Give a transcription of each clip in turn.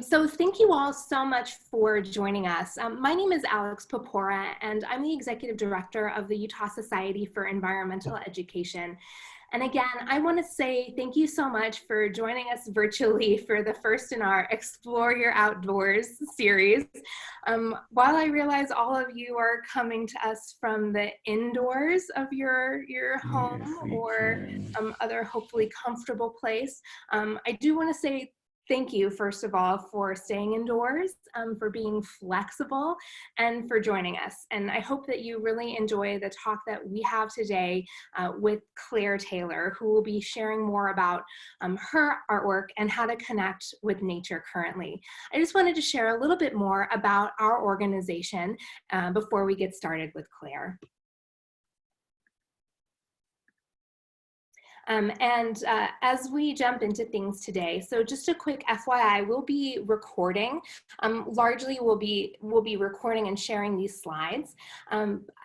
So thank you all so much for joining us. My name is Alex Popora, and I'm the Executive Director of the Utah Society for Environmental Education. And again, I want to say thank you so much for joining us virtually for the first in our Explore Your Outdoors series. While I realize all of you are coming to us from the indoors of your home Yes, we or can. other hopefully comfortable place, I do want to say thank you, first of all, for staying indoors, for being flexible, and for joining us. And I hope that you really enjoy the talk that we have today with Claire Taylor, who will be sharing more about her artwork and how to connect with nature currently. I just wanted to share a little bit more about our organization before we get started with Claire. As we jump into things today, so just a quick FYI, we'll be recording. Largely, we'll be recording and sharing these slides.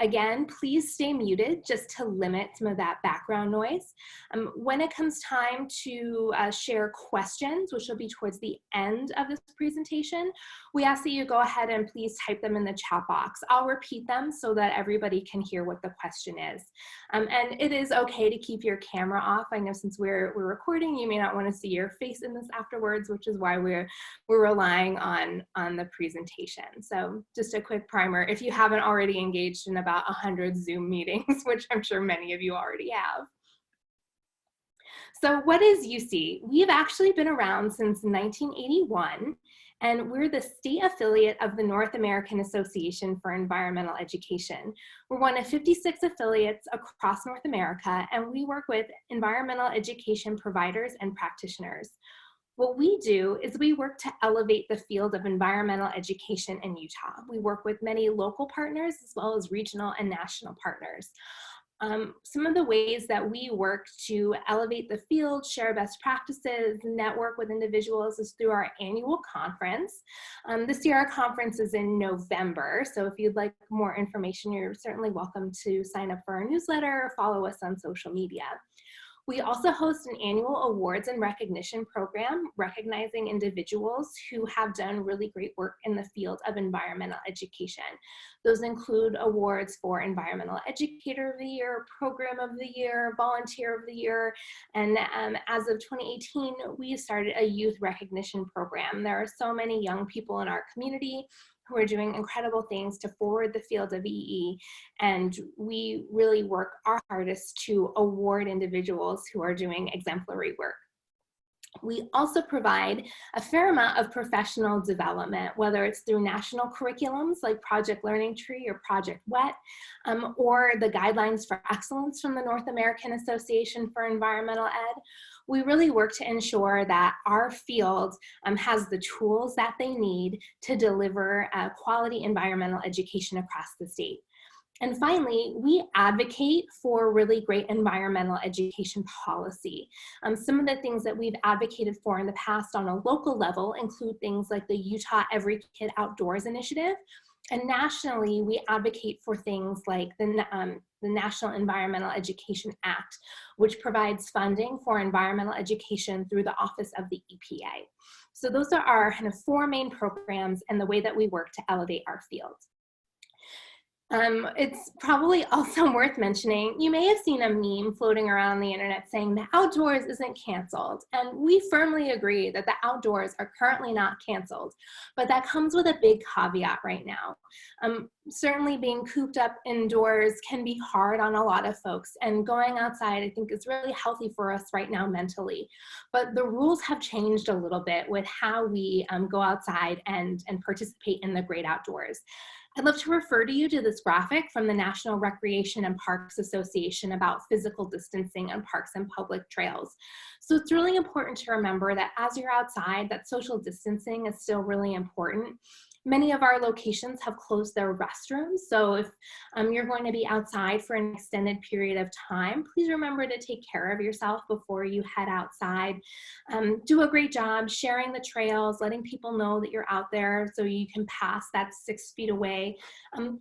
Again, please stay muted just to limit some of that background noise. When it comes time to share questions, which will be towards the end of this presentation, we ask that you go ahead and please type them in the chat box. I'll repeat them so that everybody can hear what the question is. And it is okay to keep your camera off. I know since we're recording, you may not want to see your face in this afterwards, which is why we're relying on the presentation. So just a quick primer, if you haven't already engaged in about 100 Zoom meetings, which I'm sure many of you already have. So what is USEE? We've actually been around since 1981, and we're the state affiliate of the North American Association for Environmental Education. We're one of 56 affiliates across North America, and we work with environmental education providers and practitioners. What we do is we work to elevate the field of environmental education in Utah. We work with many local partners as well as regional and national partners. Some of the ways that we work to elevate the field, share best practices, network with individuals is through our annual conference. This year our conference is in November, so if you'd like more information, you're certainly welcome to sign up for our newsletter or follow us on social media. We also host an annual awards and recognition program recognizing individuals who have done really great work in the field of environmental education. Those include awards for Environmental Educator of the Year, Program of the Year, Volunteer of the Year, and as of 2018, we started a youth recognition program. There are so many young people in our community who are doing incredible things to forward the field of EE, and we really work our hardest to award individuals who are doing exemplary work. We also provide a fair amount of professional development, whether it's through national curriculums like Project Learning Tree or Project WET, or the Guidelines for Excellence from the North American Association for Environmental Ed. We really work to ensure that our field has the tools that they need to deliver quality environmental education across the state. And finally, we advocate for really great environmental education policy. Some of the things that we've advocated for in the past on a local level include things like the Utah Every Kid Outdoors initiative. And nationally, we advocate for things like the National Environmental Education Act, which provides funding for environmental education through the Office of the EPA. So those are our kind of four main programs and the way that we work to elevate our field. It's probably also worth mentioning, you may have seen a meme floating around the internet saying the outdoors isn't canceled. And we firmly agree that the outdoors are currently not canceled, but that comes with a big caveat right now. Certainly being cooped up indoors can be hard on a lot of folks, and going outside I think is really healthy for us right now mentally. But the rules have changed a little bit with how we go outside and participate in the great outdoors. I'd love to refer you to this graphic from the National Recreation and Parks Association about physical distancing on parks and public trails. So it's really important to remember that as you're outside, that social distancing is still really important. Many of our locations have closed their restrooms, so if you're going to be outside for an extended period of time, please remember to take care of yourself before you head outside. Do a great job sharing the trails, letting people know that you're out there so you can pass that 6 feet away.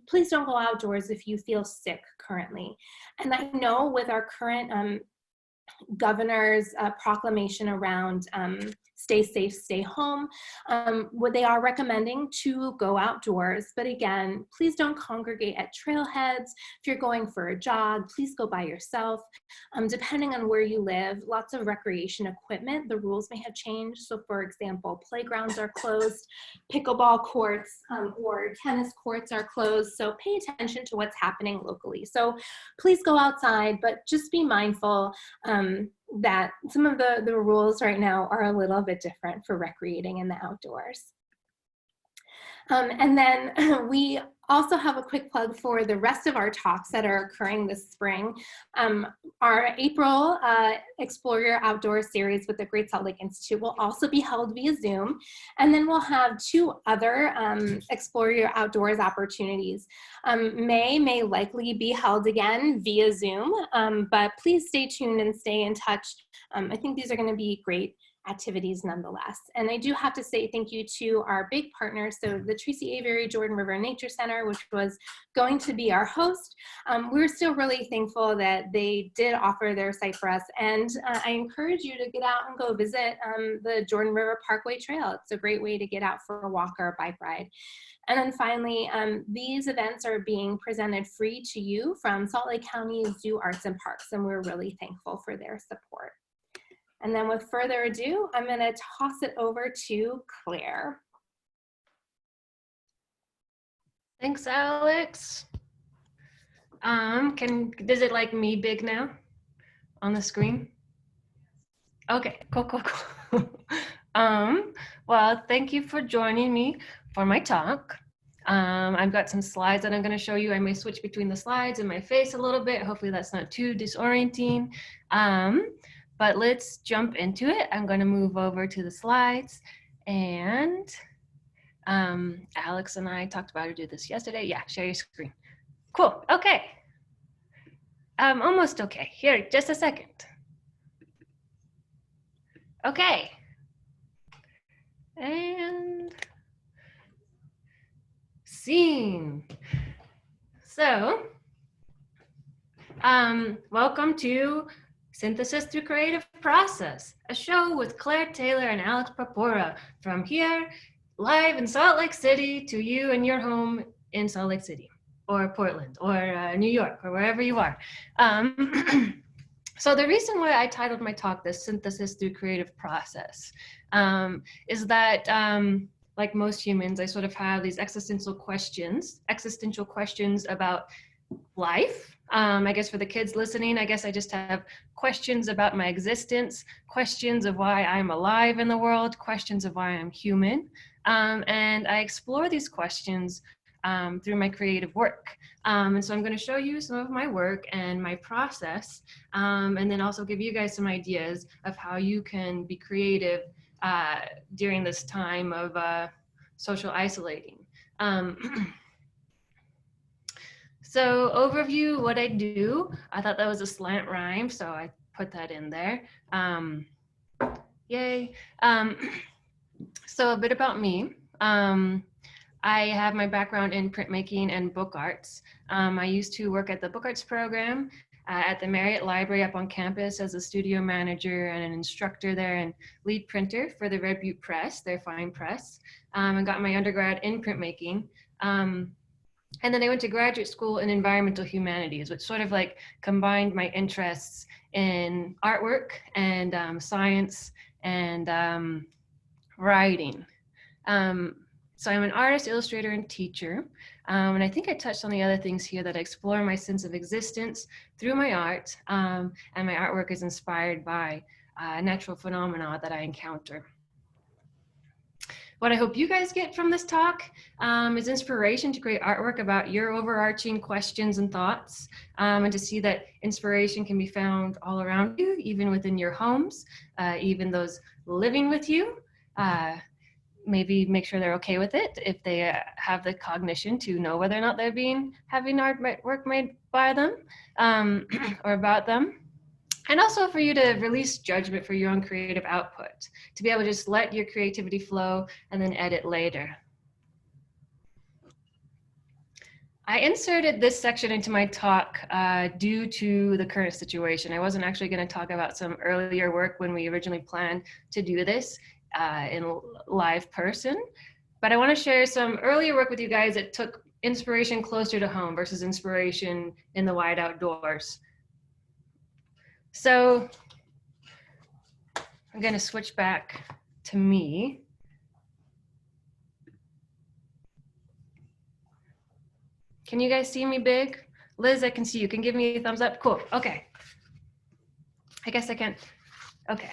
Please don't go outdoors if you feel sick currently. And I know with our current governor's proclamation around stay safe, stay home. What they are recommending to go outdoors, but again, please don't congregate at trailheads. If you're going for a jog, please go by yourself. Depending on where you live, lots of recreation equipment, the rules may have changed. So for example, playgrounds are closed, pickleball courts or tennis courts are closed. So pay attention to what's happening locally. So please go outside, but just be mindful that some of the rules right now are a little bit different for recreating in the outdoors. And then we also have a quick plug for the rest of our talks that are occurring this spring. Our April Explore Your Outdoors series with the Great Salt Lake Institute will also be held via Zoom. And then we'll have 2 other Explore Your Outdoors opportunities. May likely be held again via Zoom, but please stay tuned and stay in touch. I think these are going to be great activities nonetheless. And I do have to say thank you to our big partners, so the Tracy Avery Jordan River Nature Center, which was going to be our host. We're still really thankful that they did offer their site for us, and I encourage you to get out and go visit the Jordan River Parkway Trail. It's a great way to get out for a walk or a bike ride. And then finally, these events are being presented free to you from Salt Lake County Zoo Arts and Parks, and we're really thankful for their support. And then with further ado, I'm going to toss it over to Claire. Thanks, Alex. Is it like me big now on the screen? Okay, cool. Well, thank you for joining me for my talk. I've got some slides that I'm going to show you. I may switch between the slides and my face a little bit. Hopefully that's not too disorienting. But let's jump into it. I'm going to move over to the slides, and Alex and I talked about how to do this yesterday. Yeah, share your screen. Cool. Okay. Almost okay. Here, just a second. Okay. And scene. So, welcome to Synthesis Through Creative Process, a show with Claire Taylor and Alex Papora, from here, live in Salt Lake City, to you and your home in Salt Lake City, or Portland, or New York, or wherever you are. So the reason why I titled my talk this Synthesis Through Creative Process is that, like most humans, I sort of have these existential questions about life. I guess for the kids listening, I guess I just have questions about my existence, questions of why I'm alive in the world, questions of why I'm human. And I explore these questions through my creative work. And so I'm going to show you some of my work and my process, and then also give you guys some ideas of how you can be creative during this time of social isolating. So overview, what I do. I thought that was a slant rhyme, so I put that in there. Yay. So a bit about me. I have my background in printmaking and book arts. I used to work at the book arts program at the Marriott Library up on campus as a studio manager and an instructor there and lead printer for the Red Butte Press, their fine press. I got my undergrad in printmaking. And then I went to graduate school in environmental humanities, which sort of like combined my interests in artwork and science and writing. So I'm an artist, illustrator, and teacher. And I think I touched on the other things here, that I explore my sense of existence through my art. And my artwork is inspired by natural phenomena that I encounter. What I hope you guys get from this talk is inspiration to create artwork about your overarching questions and thoughts, and to see that inspiration can be found all around you, even within your homes, even those living with you. Maybe make sure they're okay with it if they have the cognition to know whether or not they're having artwork made by them or about them. And also for you to release judgment for your own creative output, to be able to just let your creativity flow and then edit later. I inserted this section into my talk due to the current situation. I wasn't actually going to talk about some earlier work when we originally planned to do this. in live person. But I want to share some earlier work with you guys that took inspiration closer to home versus inspiration in the wide outdoors. So I'm going to switch back to me. Can you guys see me big? Liz, I can see you. Can give me a thumbs up? Cool. Okay. I guess I can. Okay.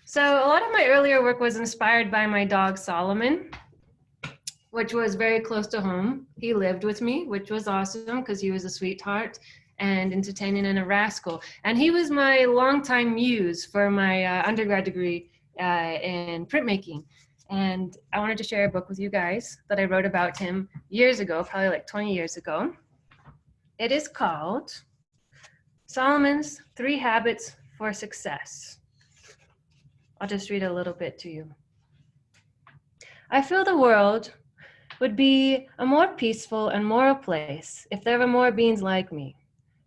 So a lot of my earlier work was inspired by my dog Solomon, which was very close to home. He lived with me, which was awesome because he was a sweetheart and entertaining and a rascal. And he was my longtime muse for my undergrad degree in printmaking. And I wanted to share a book with you guys that I wrote about him years ago, probably like 20 years ago. It is called Solomon's 3 Habits for Success. I'll just read a little bit to you. I feel the world would be a more peaceful and moral place if there were more beings like me.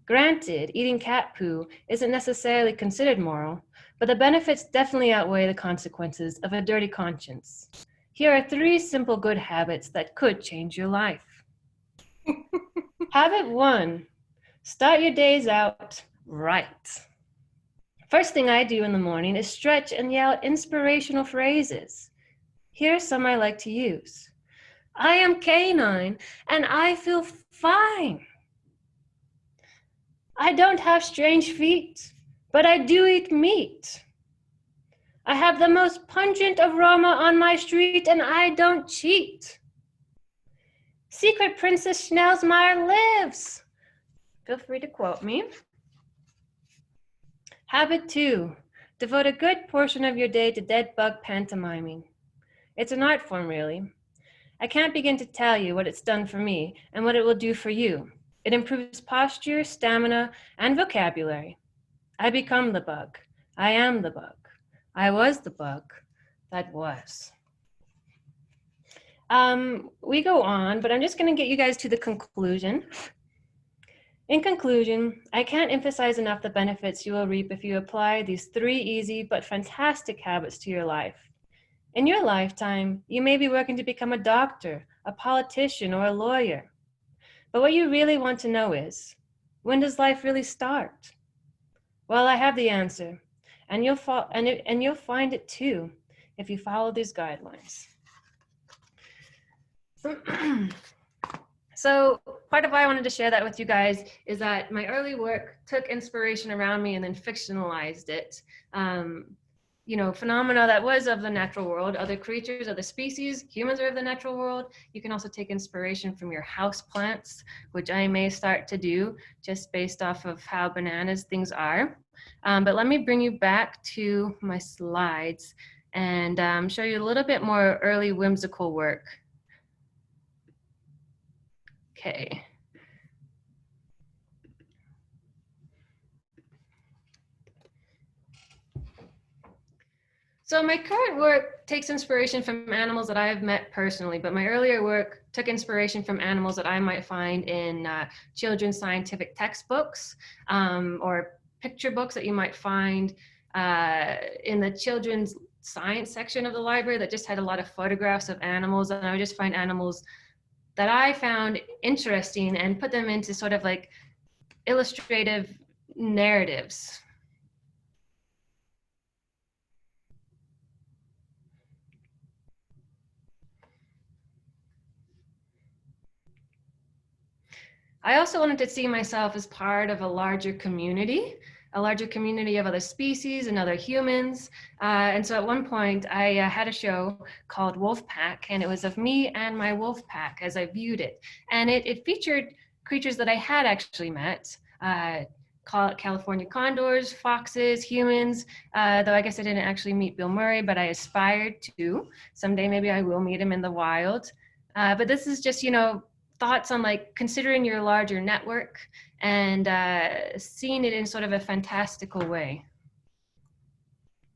Granted, eating cat poo isn't necessarily considered moral, but the benefits definitely outweigh the consequences of a dirty conscience. Here are 3 simple good habits that could change your life. Habit 1, start your days out right. First thing I do in the morning is stretch and yell inspirational phrases. Here are some I like to use. I am canine and I feel fine. I don't have strange feet, but I do eat meat. I have the most pungent aroma on my street and I don't cheat. Secret Princess Schnellsmeyer lives. Feel free to quote me. Habit 2, devote a good portion of your day to dead bug pantomiming. It's an art form, really. I can't begin to tell you what it's done for me and what it will do for you. It improves posture, stamina, and vocabulary. I become the bug. I am the bug. I was the bug that was. We go on, but I'm just going to get you guys to the conclusion. In conclusion, I can't emphasize enough the benefits you will reap if you apply these 3 easy but fantastic habits to your life. In your lifetime, you may be working to become a doctor, a politician, or a lawyer. But what you really want to know is, when does life really start? Well, I have the answer, and you'll find it too if you follow these guidelines. So part of why I wanted to share that with you guys is that my early work took inspiration around me and then fictionalized it. Phenomena that was of the natural world, other creatures, other species, humans are of the natural world. You can also take inspiration from your house plants, which I may start to do just based off of how bananas things are. But let me bring you back to my slides and show you a little bit more early whimsical work. Okay. So my current work takes inspiration from animals that I have met personally, but my earlier work took inspiration from animals that I might find in children's scientific textbooks or picture books that you might find in the children's science section of the library that just had a lot of photographs of animals. And I would just find animals that I found interesting and put them into sort of like illustrative narratives. I also wanted to see myself as part of a larger community of other species and other humans. And so at one point I had a show called Wolf Pack, and it was of me and my wolf pack as I viewed it. And it featured creatures that I had actually met, California condors, foxes, humans, though I guess I didn't actually meet Bill Murray, but I aspired to. Someday maybe I will meet him in the wild. But this is just, thoughts on like considering your larger network and seeing it in sort of a fantastical way.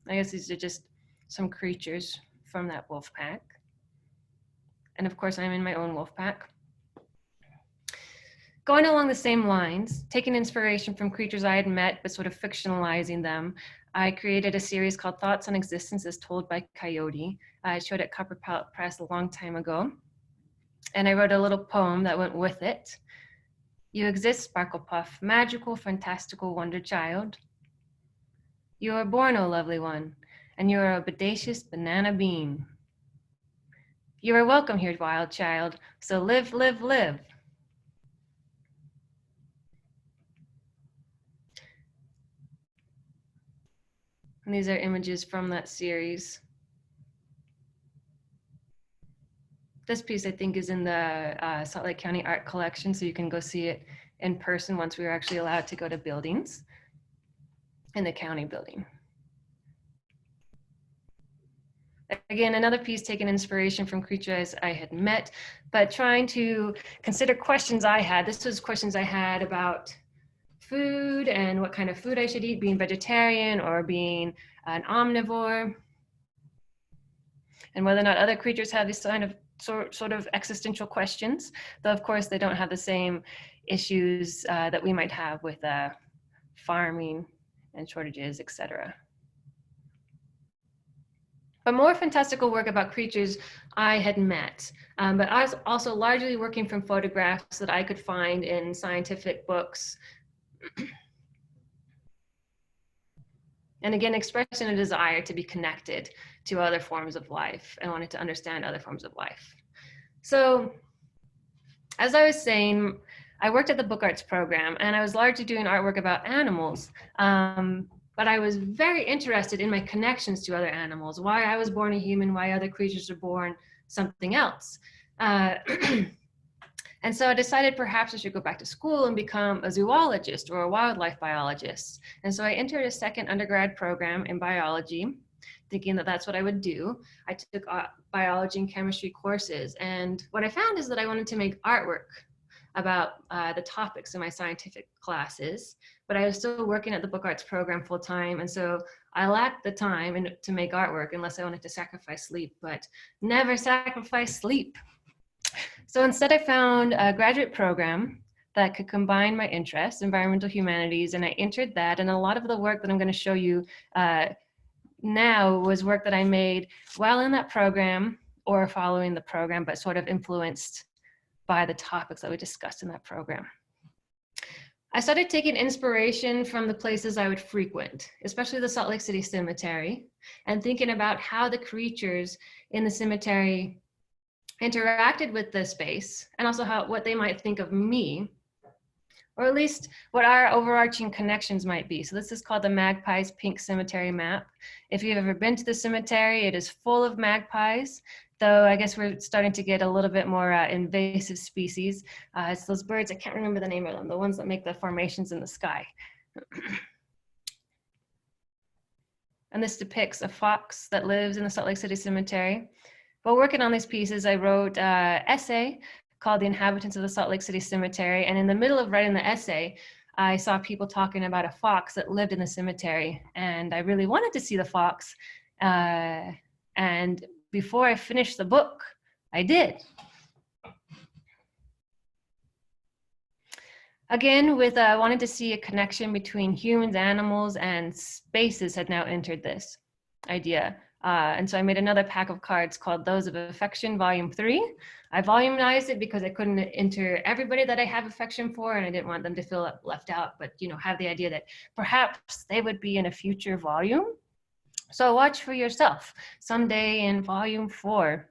I guess these are just some creatures from that wolf pack. And of course, I'm in my own wolf pack. Going along the same lines, taking inspiration from creatures I had met, but sort of fictionalizing them, I created a series called Thoughts on Existence as Told by Coyote. I showed at Copper Palette Press a long time ago. And I wrote a little poem that went with it. You exist, Sparkle Puff, magical, fantastical wonder child. You are born, O lovely one, and you are a bodacious banana bean. You are welcome here, wild child, so live, live, live. And these are images from that series. This piece, I think, is in the Salt Lake County Art Collection, so you can go see it in person once we were actually allowed to go to buildings in the county building. Again, another piece taking inspiration from creatures I had met, but trying to consider questions I had. This was questions I had about food and what kind of food I should eat, being vegetarian or being an omnivore, and whether or not other creatures have these kind of sort of existential questions, though of course they don't have the same issues that we might have with farming and shortages, etc. But more fantastical work about creatures I had met, but I was also largely working from photographs that I could find in scientific books. And again, expressing a desire to be connected to other forms of life and wanted to understand other forms of life. So as I was saying, I worked at the book arts program and I was largely doing artwork about animals. But I was very interested in my connections to other animals, why I was born a human, why other creatures are born something else. And so I decided perhaps I should go back to school and become a zoologist or a wildlife biologist. And so I entered a second undergrad program in biology, thinking that that's what I would do. I took biology and chemistry courses. And what I found is that I wanted to make artwork about the topics in my scientific classes, but I was still working at the book arts program full time. And so I lacked the time to make artwork unless I wanted to sacrifice sleep, but never sacrifice sleep. So instead I found a graduate program that could combine my interests, environmental humanities, and I entered that. And a lot of the work that I'm going to show you now was work that I made while in that program or following the program, but sort of influenced by the topics that we discussed in that program. I started taking inspiration from the places I would frequent, especially the Salt Lake City Cemetery, and thinking about how the creatures in the cemetery interacted with the space, and also what they might think of me, or at least what our overarching connections might be. So this is called the Magpies Pink Cemetery Map. If you've ever been to the cemetery, it is full of magpies, though I guess we're starting to get a little bit more invasive species. It's those birds, I can't remember the name of them, the ones that make the formations in the sky. And this depicts a fox that lives in the Salt Lake City Cemetery. While working on these pieces, I wrote an essay called The Inhabitants of the Salt Lake City Cemetery. And in the middle of writing the essay, I saw people talking about a fox that lived in the cemetery. And I really wanted to see the fox. And before I finished the book, I did. Again, with wanting to see a connection between humans, animals, and spaces had now entered this idea. And so I made another pack of cards called Those of Affection, Volume 3. I volumized it because I couldn't enter everybody that I have affection for, and I didn't want them to feel left out, but have the idea that perhaps they would be in a future volume. So watch for yourself someday in Volume 4.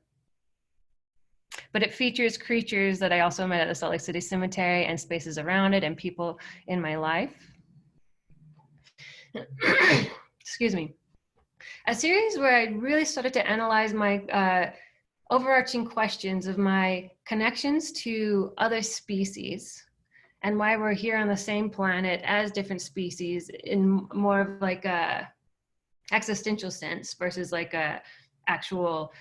But it features creatures that I also met at the Salt Lake City Cemetery and spaces around it and people in my life. Excuse me. A series where I really started to analyze my overarching questions of my connections to other species and why we're here on the same planet as different species in more of like a existential sense versus like a actual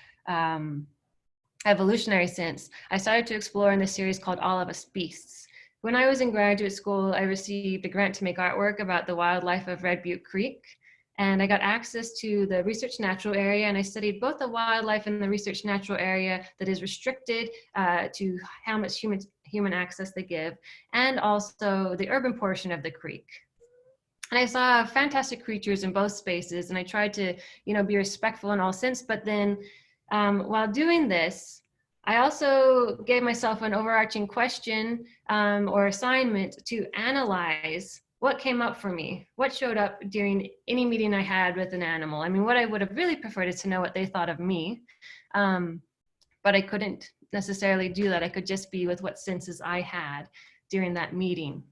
evolutionary sense. I started to explore in this series called All of Us Beasts. When I was in graduate school, I received a grant to make artwork about the wildlife of Red Butte Creek. And I got access to the research natural area, and I studied both the wildlife in the research natural area that is restricted to how much human access they give, and also the urban portion of the creek. And I saw fantastic creatures in both spaces, and I tried to, be respectful in all sense. But then while doing this, I also gave myself an overarching question or assignment to analyze what came up for me, what showed up during any meeting I had with an animal. I mean, what I would have really preferred is to know what they thought of me, but I couldn't necessarily do that. I could just be with what senses I had during that meeting.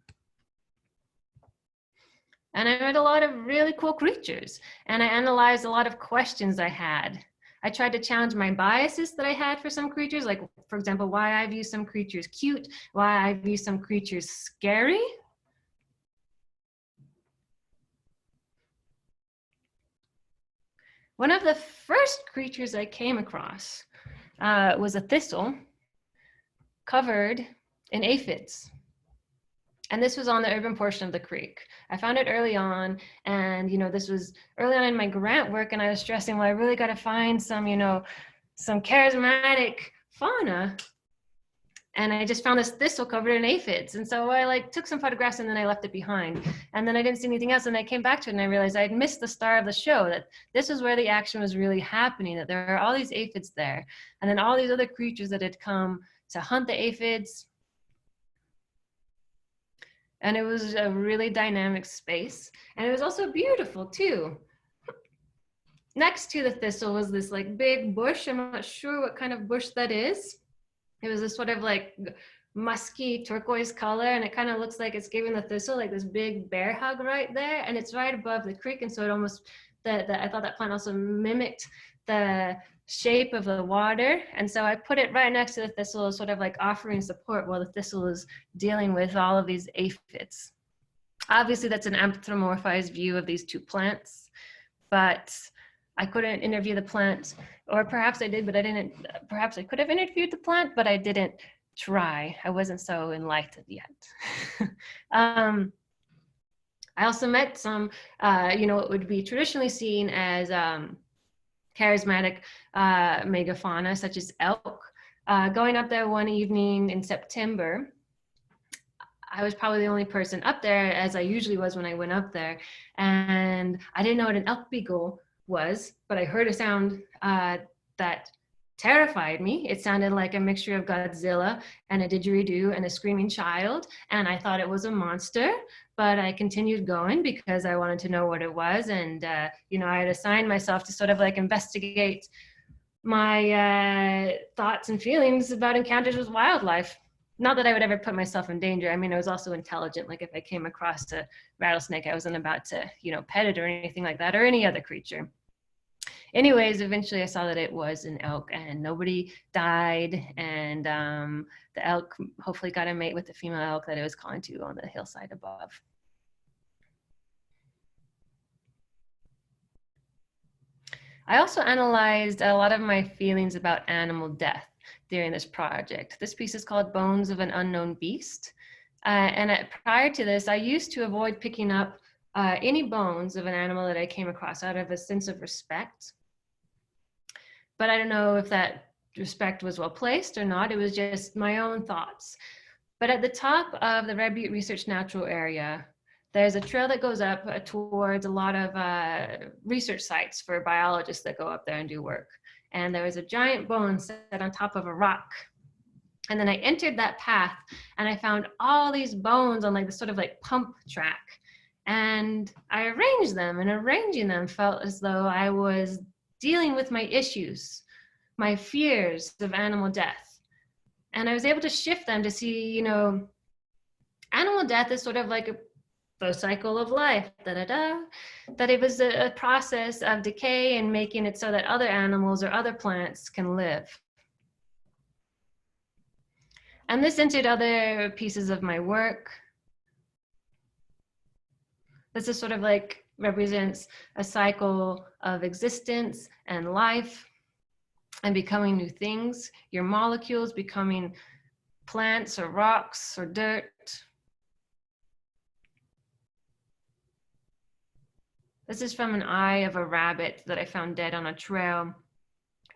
And I met a lot of really cool creatures, and I analyzed a lot of questions I had. I tried to challenge my biases that I had for some creatures, like, for example, why I view some creatures cute, why I view some creatures scary. One of the first creatures I came across was a thistle covered in aphids. And this was on the urban portion of the creek. I found it early on, and this was early on in my grant work, and I was stressing, well, I really got to find some, some charismatic fauna. And I just found this thistle covered in aphids. And so I took some photographs, and then I left it behind. And then I didn't see anything else, and I came back to it, and I realized I had missed the star of the show, that this is where the action was really happening, that there are all these aphids there, and then all these other creatures that had come to hunt the aphids. And it was a really dynamic space. And it was also beautiful too. Next to the thistle was this big bush. I'm not sure what kind of bush that is. It was this sort of musky turquoise color, and it kind of looks like it's giving the thistle this big bear hug right there. And it's right above the creek. And so it almost, I thought that plant also mimicked the shape of the water. And so I put it right next to the thistle, sort of offering support while the thistle is dealing with all of these aphids. Obviously, that's an anthropomorphized view of these two plants, but I couldn't interview the plant, or perhaps I did, but I didn't. Perhaps I could have interviewed the plant, but I didn't try. I wasn't so enlightened yet. I also met some, what would be traditionally seen as charismatic megafauna, such as elk. Going up there one evening in September, I was probably the only person up there, as I usually was when I went up there, and I didn't know what an elk beagle was, but I heard a sound that terrified me. It sounded like a mixture of Godzilla and a didgeridoo and a screaming child, and I thought it was a monster, but I continued going because I wanted to know what it was. And I had assigned myself to sort of investigate my thoughts and feelings about encounters with wildlife. Not that I would ever put myself in danger. I mean, I was also intelligent. If I came across a rattlesnake, I wasn't about to pet it or anything like that, or any other creature. Anyways, eventually I saw that it was an elk, and nobody died, and the elk hopefully got a mate with the female elk that it was calling to on the hillside above. I also analyzed a lot of my feelings about animal death during this project. This piece is called Bones of an Unknown Beast. Prior to this, I used to avoid picking up any bones of an animal that I came across out of a sense of respect. But I don't know if that respect was well placed or not. It was just my own thoughts. But at the top of the Red Butte Research Natural Area, there's a trail that goes up towards a lot of research sites for biologists that go up there and do work. And there was a giant bone set on top of a rock. And then I entered that path, and I found all these bones on this sort of pump track. And I arranged them, and arranging them felt as though I was dealing with my issues, my fears of animal death. And I was able to shift them to see, animal death is sort of the cycle of life, that it was a process of decay and making it so that other animals or other plants can live. And this entered other pieces of my work. This is sort of represents a cycle of existence and life and becoming new things, your molecules becoming plants or rocks or dirt. This is from an eye of a rabbit that I found dead on a trail.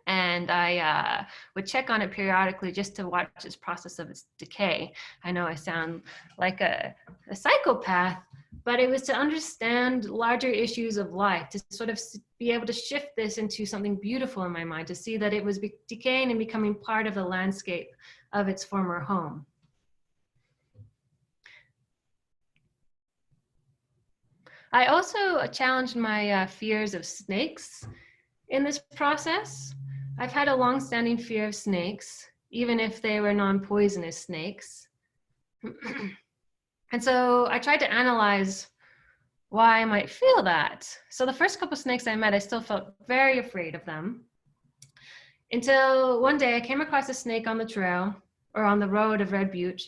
And I would check on it periodically just to watch this process of its decay. I know I sound like a psychopath, but it was to understand larger issues of life, to sort of be able to shift this into something beautiful in my mind, to see that it was decaying and becoming part of the landscape of its former home. I also challenged my fears of snakes in this process. I've had a long-standing fear of snakes, even if they were non-poisonous snakes. And so I tried to analyze why I might feel that. So the first couple of snakes I met, I still felt very afraid of them. Until one day I came across a snake on the trail or on the road of Red Butte.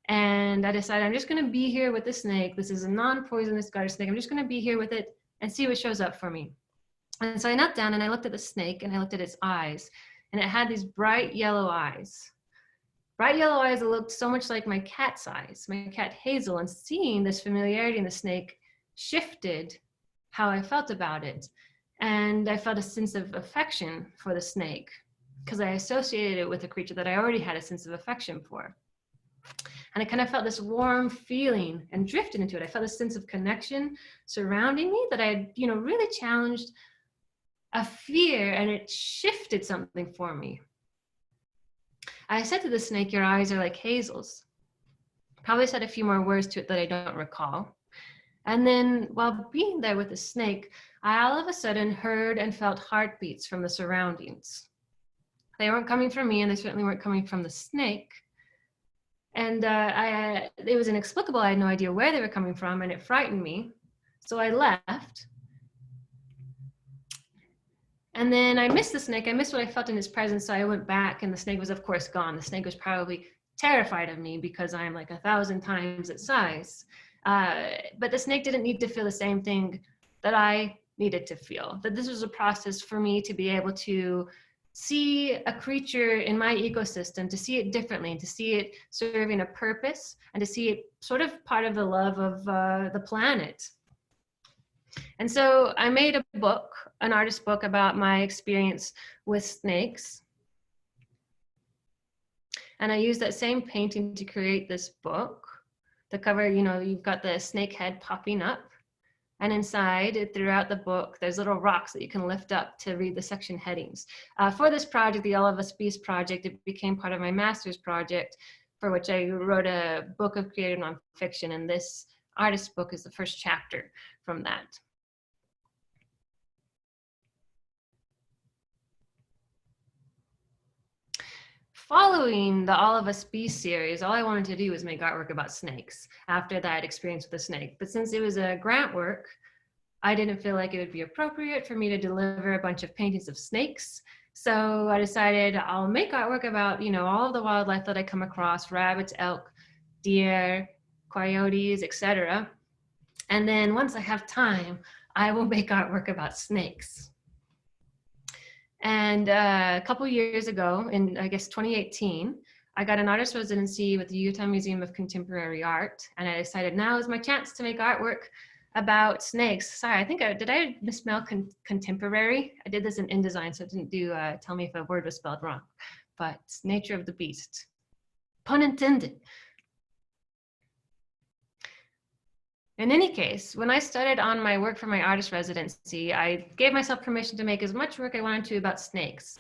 And I decided I'm just gonna be here with the snake. This is a non-poisonous garter snake. I'm just gonna be here with it and see what shows up for me. And so I knelt down and I looked at the snake and I looked at its eyes. And it had these bright yellow eyes. Bright yellow eyes that looked so much like my cat's eyes, my cat Hazel. And seeing this familiarity in the snake shifted how I felt about it. And I felt a sense of affection for the snake because I associated it with a creature that I already had a sense of affection for. And I kind of felt this warm feeling and drifted into it. I felt a sense of connection surrounding me that I had, really challenged a fear, and it shifted something for me. I said to the snake, "Your eyes are like Hazel's." Probably said a few more words to it that I don't recall. And then while being there with the snake, I all of a sudden heard and felt heartbeats from the surroundings. They weren't coming from me, and they certainly weren't coming from the snake. And it was inexplicable. I had no idea where they were coming from, and it frightened me. So I left. And then I missed the snake. I missed what I felt in his presence, so I went back, and the snake was, of course, gone. The snake was probably terrified of me because I'm like 1,000 times its size. But the snake didn't need to feel the same thing that I needed to feel. That this was a process for me to be able to see a creature in my ecosystem, to see it differently, and to see it serving a purpose, and to see it sort of part of the love of the planet. And so I made a book, an artist book, about my experience with snakes. And I used that same painting to create this book. The cover, you've got the snake head popping up. And inside, throughout the book, there's little rocks that you can lift up to read the section headings. For this project, the All of Us Bees project, it became part of my master's project, for which I wrote a book of creative nonfiction. And this artist book is the first chapter from that. Following the All of Us Bees series, all I wanted to do was make artwork about snakes after that experience with a snake. But since it was a grant work, I didn't feel like it would be appropriate for me to deliver a bunch of paintings of snakes. So I decided I'll make artwork about, all of the wildlife that I come across: rabbits, elk, deer, coyotes, etc. And then once I have time, I will make artwork about snakes. And a couple years ago, in I guess 2018, I got an artist residency with the Utah Museum of Contemporary Art, and I decided now is my chance to make artwork about snakes. Sorry, I think did I misspell contemporary? I did this in InDesign, so it didn't do tell me if a word was spelled wrong. But nature of the beast, pun intended. In any case, when I started on my work for my artist residency, I gave myself permission to make as much work I wanted to about snakes.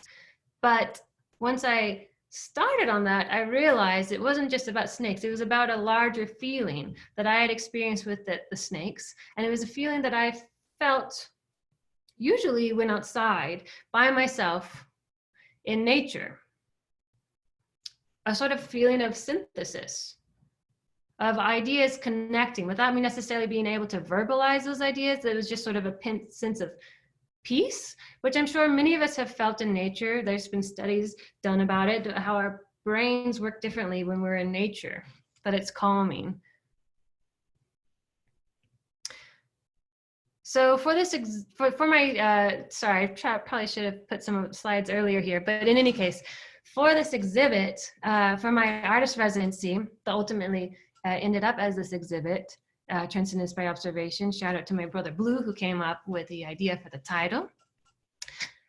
But once I started on that, I realized it wasn't just about snakes. It was about a larger feeling that I had experienced with the snakes. And it was a feeling that I felt usually when outside by myself in nature. A sort of feeling of synthesis, of ideas connecting without me necessarily being able to verbalize those ideas. It was just sort of a sense of peace, which I'm sure many of us have felt in nature. There's been studies done about it, how our brains work differently when we're in nature, that it's calming. So for this, for my, sorry, I probably should have put some slides earlier here, but in any case, for this exhibit, for my artist residency, that ultimately ended up as this exhibit, Transcendence by Observation. Shout out to my brother Blue, who came up with the idea for the title.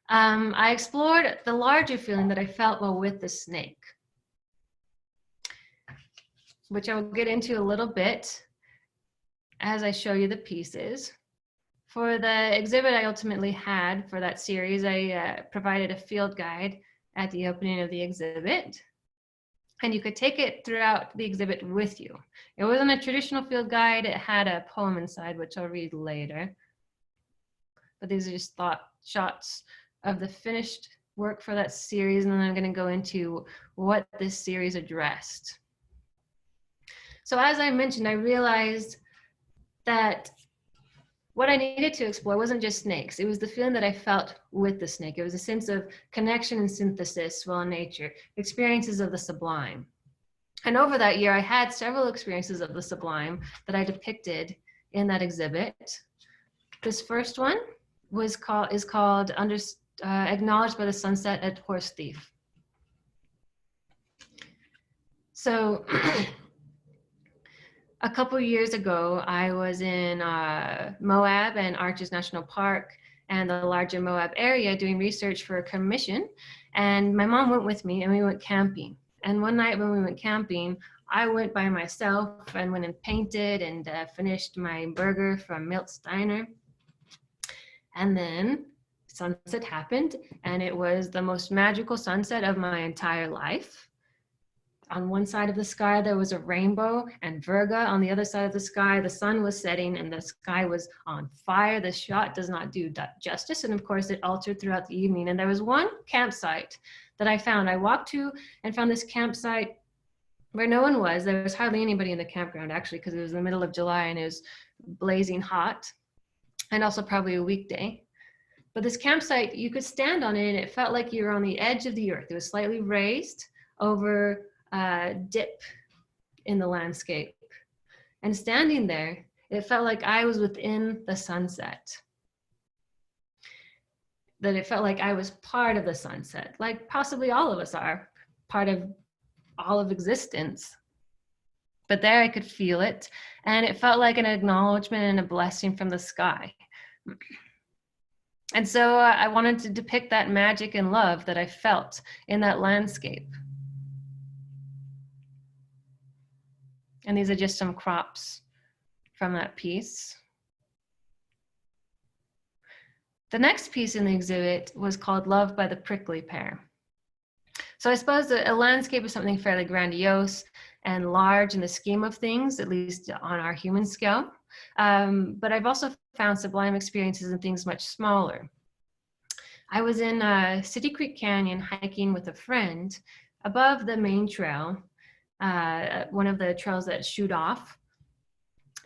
I explored the larger feeling that I felt while with the snake, which I will get into a little bit. as I show you the pieces. For the exhibit I ultimately had for that series, I provided a field guide at the opening of the exhibit. And you could take it throughout the exhibit with you. It wasn't a traditional field guide. It had a poem inside, which I'll read later. But these are just thought shots of the finished work for that series. And then I'm going to go into what this series addressed. So as I mentioned, I realized that what I needed to explore wasn't just snakes. It was the feeling that I felt with the snake. It was a sense of connection and synthesis while in nature, experiences of the sublime. And over that year, I had several experiences of the sublime that I depicted in that exhibit. This first one is called Acknowledged by the Sunset at Horse Thief. So a couple years ago, I was in Moab and Arches National Park and the larger Moab area doing research for a commission. And my mom went with me and we went camping. And one night when we went camping, I went by myself and went and painted and finished my burger from Milt's Diner. And then sunset happened, and it was the most magical sunset of my entire life. On one side of the sky, there was a rainbow and Virga. On the other side of the sky, the sun was setting and the sky was on fire. The shot does not do justice. And of course, it altered throughout the evening. And there was one campsite that I found. I walked to and found this campsite where no one was. There was hardly anybody in the campground, actually, because it was the middle of July and it was blazing hot, and also probably a weekday. But this campsite, you could stand on it and it felt like you were on the edge of the earth. It was slightly raised over dip in the landscape. And standing there, it felt like I was within the sunset. That it felt like I was part of the sunset, like possibly all of us are part of all of existence. But there I could feel it, and it felt like an acknowledgement and a blessing from the sky. And so I wanted to depict that magic and love that I felt in that landscape. And these are just some crops from that piece. The next piece in the exhibit was called Love by the Prickly Pear. So I suppose a landscape is something fairly grandiose and large in the scheme of things, at least on our human scale. But I've also found sublime experiences in things much smaller. I was in City Creek Canyon hiking with a friend above the main trail, one of the trails that shoot off.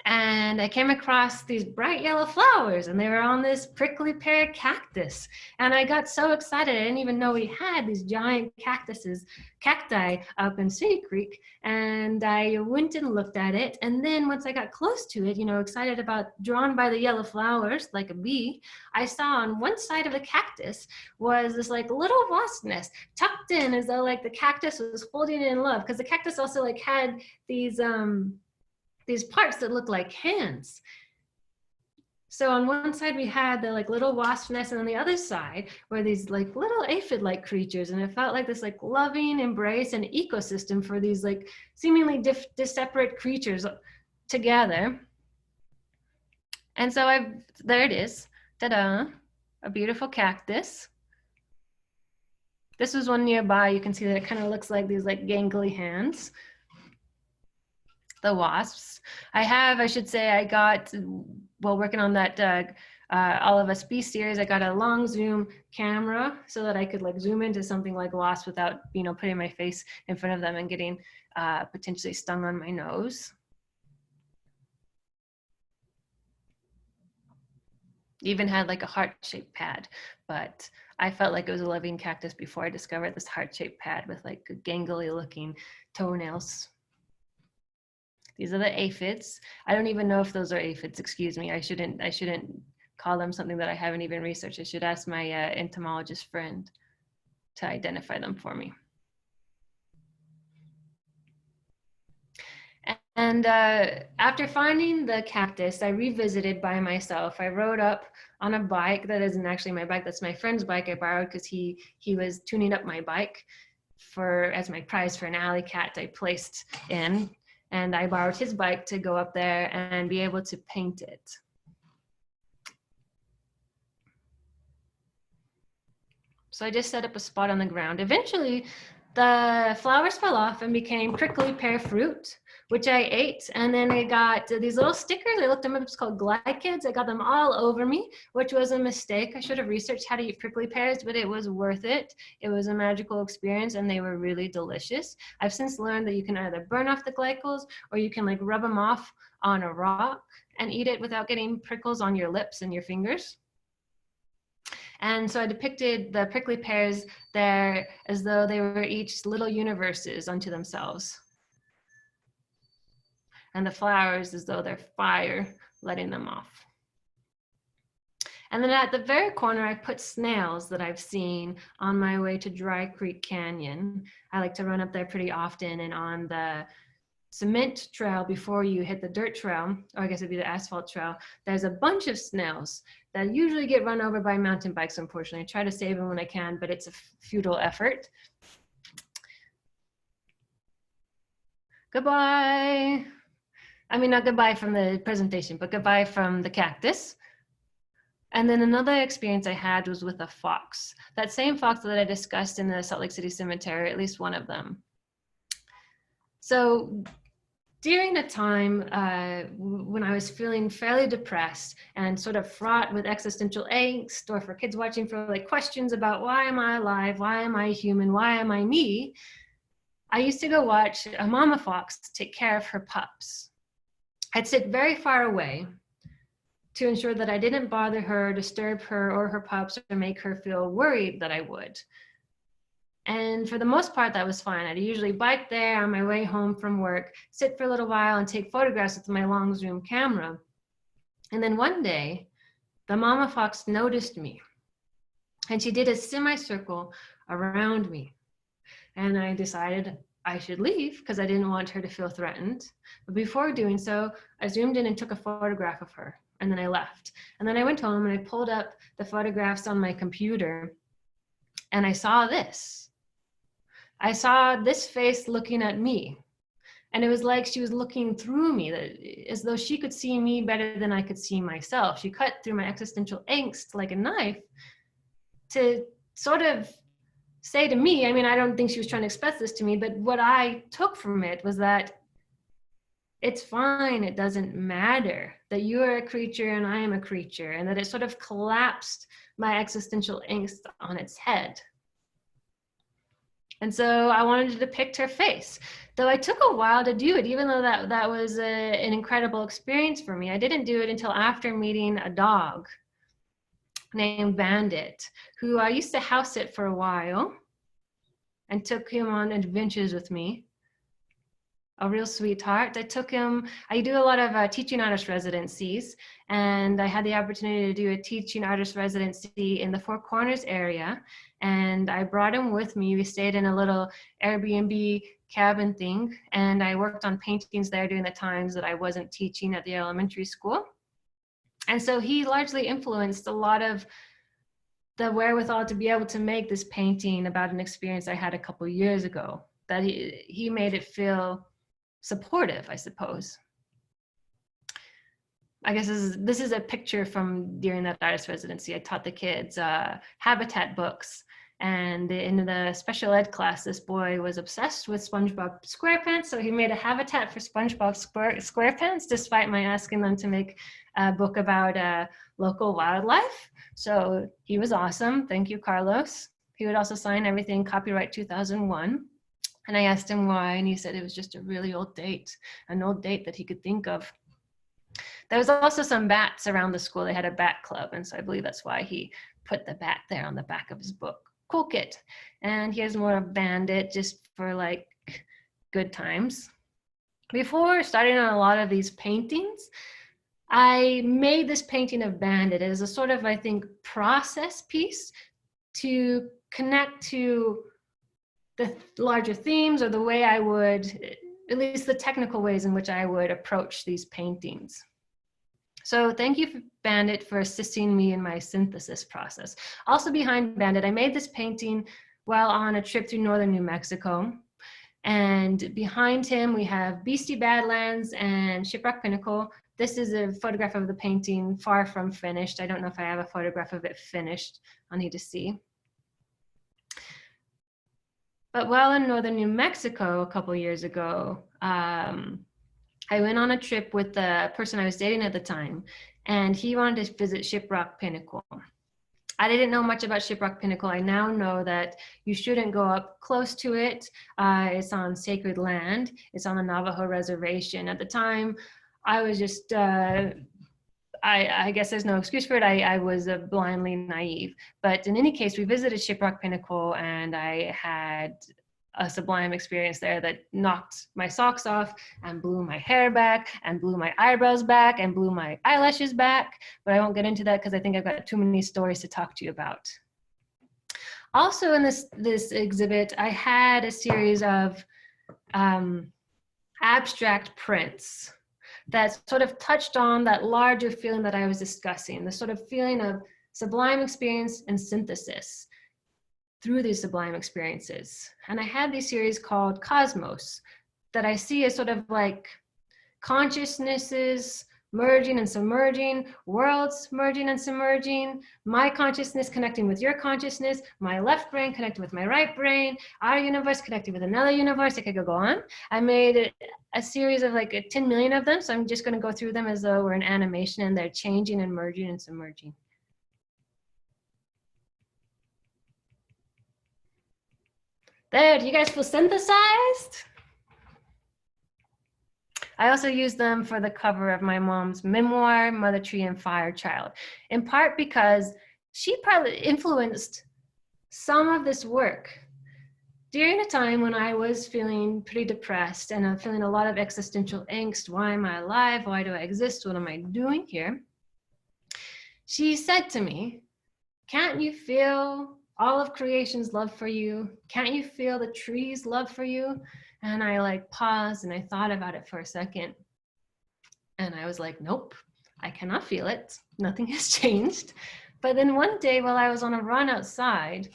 And I came across these bright yellow flowers, and they were on this prickly pear cactus. And I got so excited, I didn't even know we had these giant cacti up in City Creek. And I went and looked at it. And then once I got close to it, excited drawn by the yellow flowers, like a bee, I saw on one side of the cactus was this like little wasp nest tucked in as though like the cactus was holding it in love. Because the cactus also like had these parts that look like hands. So on one side we had the like little wasp nest, and on the other side were these like little aphid-like creatures, and it felt like this like loving embrace and ecosystem for these like seemingly separate creatures together. And so there it is, ta-da, a beautiful cactus. This was one nearby. You can see that it kind of looks like these like gangly hands. The wasps. I got, while working on that All of Us Be series, I got a long zoom camera so that I could like zoom into something like wasps without, putting my face in front of them and getting potentially stung on my nose. Even had like a heart-shaped pad, but I felt like it was a living cactus before I discovered this heart-shaped pad with like gangly looking toenails. These are the aphids. I don't even know if those are aphids, excuse me. I shouldn't call them something that I haven't even researched. I should ask my entomologist friend to identify them for me. And after finding the cactus, I revisited by myself. I rode up on a bike that isn't actually my bike, that's my friend's bike I borrowed because he was tuning up my bike as my prize for an alley cat I placed in. And I borrowed his bike to go up there and be able to paint it. So I just set up a spot on the ground. Eventually, the flowers fell off and became prickly pear fruit, which I ate. And then I got these little stickers. I looked them up. It's called glycids. I got them all over me, which was a mistake. I should have researched how to eat prickly pears, but it was worth it. It was a magical experience, and they were really delicious. I've since learned that you can either burn off the glycals, or you can like rub them off on a rock and eat it without getting prickles on your lips and your fingers. And so I depicted the prickly pears there as though they were each little universes unto themselves. And the flowers as though they're fire letting them off. And then at the very corner, I put snails that I've seen on my way to Dry Creek Canyon. I like to run up there pretty often, and on the cement trail before you hit the dirt trail, or I guess it'd be the asphalt trail, there's a bunch of snails that usually get run over by mountain bikes, unfortunately. I try to save them when I can, but it's a futile effort. Goodbye. I mean, not goodbye from the presentation, but goodbye from the cactus. And then another experience I had was with a fox. That same fox that I discussed in the Salt Lake City Cemetery, at least one of them. So during a time when I was feeling fairly depressed and sort of fraught with existential angst, or for kids watching for like questions about why am I alive, why am I human, why am I me, I used to go watch a mama fox take care of her pups. I'd sit very far away to ensure that I didn't bother her, disturb her or her pups, or make her feel worried that I would. And for the most part, that was fine. I'd usually bike there on my way home from work, sit for a little while and take photographs with my long zoom camera. And then one day, the mama fox noticed me, and she did a semicircle around me. And I decided I should leave because I didn't want her to feel threatened. But before doing so, I zoomed in and took a photograph of her, and then I left. And then I went home and I pulled up the photographs on my computer, and I saw this. I saw this face looking at me, and it was like she was looking through me, as though she could see me better than I could see myself. She cut through my existential angst like a knife to sort of say to me, I mean, I don't think she was trying to express this to me, but what I took from it was that it's fine, it doesn't matter, that you are a creature and I am a creature, and that it sort of collapsed my existential angst on its head. And so I wanted to depict her face, though I took a while to do it, even though that was an incredible experience for me. I didn't do it until after meeting a dog named Bandit, who I used to house sit for a while and took him on adventures with me. A real sweetheart. I do a lot of teaching artist residencies, and I had the opportunity to do a teaching artist residency in the Four Corners area, and I brought him with me. We stayed in a little Airbnb cabin thing, and I worked on paintings there during the times that I wasn't teaching at the elementary school. And so he largely influenced a lot of the wherewithal to be able to make this painting about an experience I had a couple years ago, that he made it feel supportive, I suppose. I guess this is a picture from during that artist residency. I taught the kids habitat books, and in the special ed class, this boy was obsessed with SpongeBob SquarePants, so he made a habitat for SpongeBob SquarePants, despite my asking them to make a book about local wildlife. So he was awesome. Thank you, Carlos. He would also sign everything copyright 2001. And I asked him why, and he said it was just a really old date, an old date that he could think of. There was also some bats around the school. They had a bat club, and so I believe that's why he put the bat there on the back of his book. Cool kid. And here's more of Bandit, just for like good times. Before starting on a lot of these paintings, I made this painting of Bandit as a sort of, I think, process piece to connect to the larger themes, or the way I would, at least the technical ways in which I would approach these paintings. So thank you, Bandit, for assisting me in my synthesis process. Also behind Bandit, I made this painting while on a trip through northern New Mexico. And behind him, we have Beastie Badlands and Shipwreck Pinnacle. This is a photograph of the painting, far from finished. I don't know if I have a photograph of it finished. I'll need to see. But while in northern New Mexico a couple years ago, I went on a trip with the person I was dating at the time, and he wanted to visit Shipwreck Pinnacle. I didn't know much about Shipwreck Pinnacle. I now know that you shouldn't go up close to it. It's on sacred land. It's on the Navajo reservation. At the time, I was just, I guess there's no excuse for it. I was blindly naive. But in any case, we visited Shipwreck Pinnacle, and I had a sublime experience there that knocked my socks off and blew my hair back and blew my eyebrows back and blew my eyelashes back. But I won't get into that because I think I've got too many stories to talk to you about. Also in this exhibit, I had a series of abstract prints that sort of touched on that larger feeling that I was discussing, the sort of feeling of sublime experience and synthesis through these sublime experiences. And I had these series called Cosmos that I see as sort of like consciousnesses merging and submerging, worlds merging and submerging, my consciousness connecting with your consciousness, my left brain connecting with my right brain, our universe connecting with another universe. I could go on. I made a series of like 10 million of them, so I'm just going to go through them as though we're an animation and they're changing and merging and submerging. There, do you guys feel synthesized? I also use them for the cover of my mom's memoir, Mother Tree and Fire Child, in part because she probably influenced some of this work. During a time when I was feeling pretty depressed and I'm feeling a lot of existential angst, why am I alive? Why do I exist? What am I doing here? She said to me, can't you feel all of creation's love for you? Can't you feel the trees' love for you? And I like paused and I thought about it for a second. And I was like, nope, I cannot feel it. Nothing has changed. But then one day while I was on a run outside,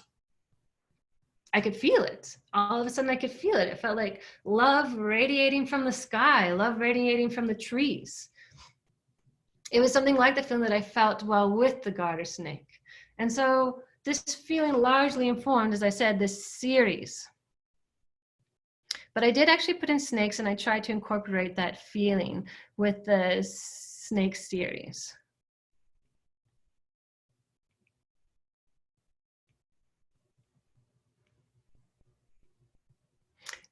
I could feel it. All of a sudden I could feel it. It felt like love radiating from the sky, love radiating from the trees. It was something like the feeling that I felt while with the garter snake. And so this feeling largely informed, as I said, this series. But I did actually put in snakes, and I tried to incorporate that feeling with the snake series.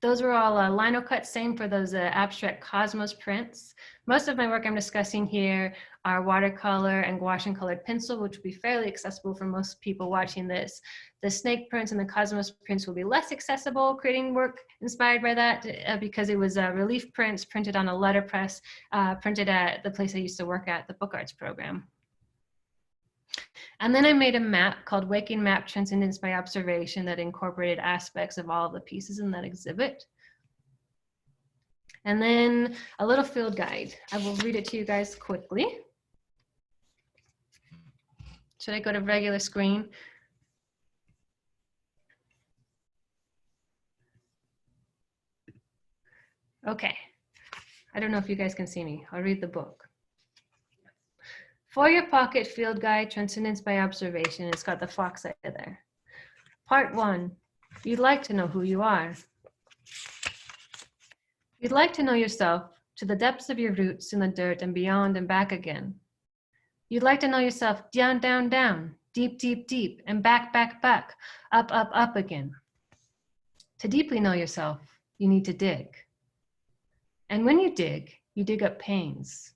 Those were all lino cuts, same for those abstract Cosmos prints. Most of my work I'm discussing here are watercolor and gouache and colored pencil, which will be fairly accessible for most people watching this. The snake prints and the Cosmos prints will be less accessible, creating work inspired by that because it was relief prints printed on a letterpress, printed at the place I used to work at, the Book Arts program. And then I made a map called Waking Map Transcendence by Observation that incorporated aspects of all of the pieces in that exhibit. And then a little field guide. I will read it to you guys quickly. Should I go to regular screen? Okay. I don't know if you guys can see me. I'll read the book. For your pocket field guide, Transcendence by Observation. It's got the fox eye there. Part 1. You'd like to know who you are. You'd like to know yourself to the depths of your roots in the dirt and beyond and back again. You'd like to know yourself down, down, down, deep, deep, deep, and back, back, back, up, up, up again. To deeply know yourself, you need to dig. And when you dig up pains.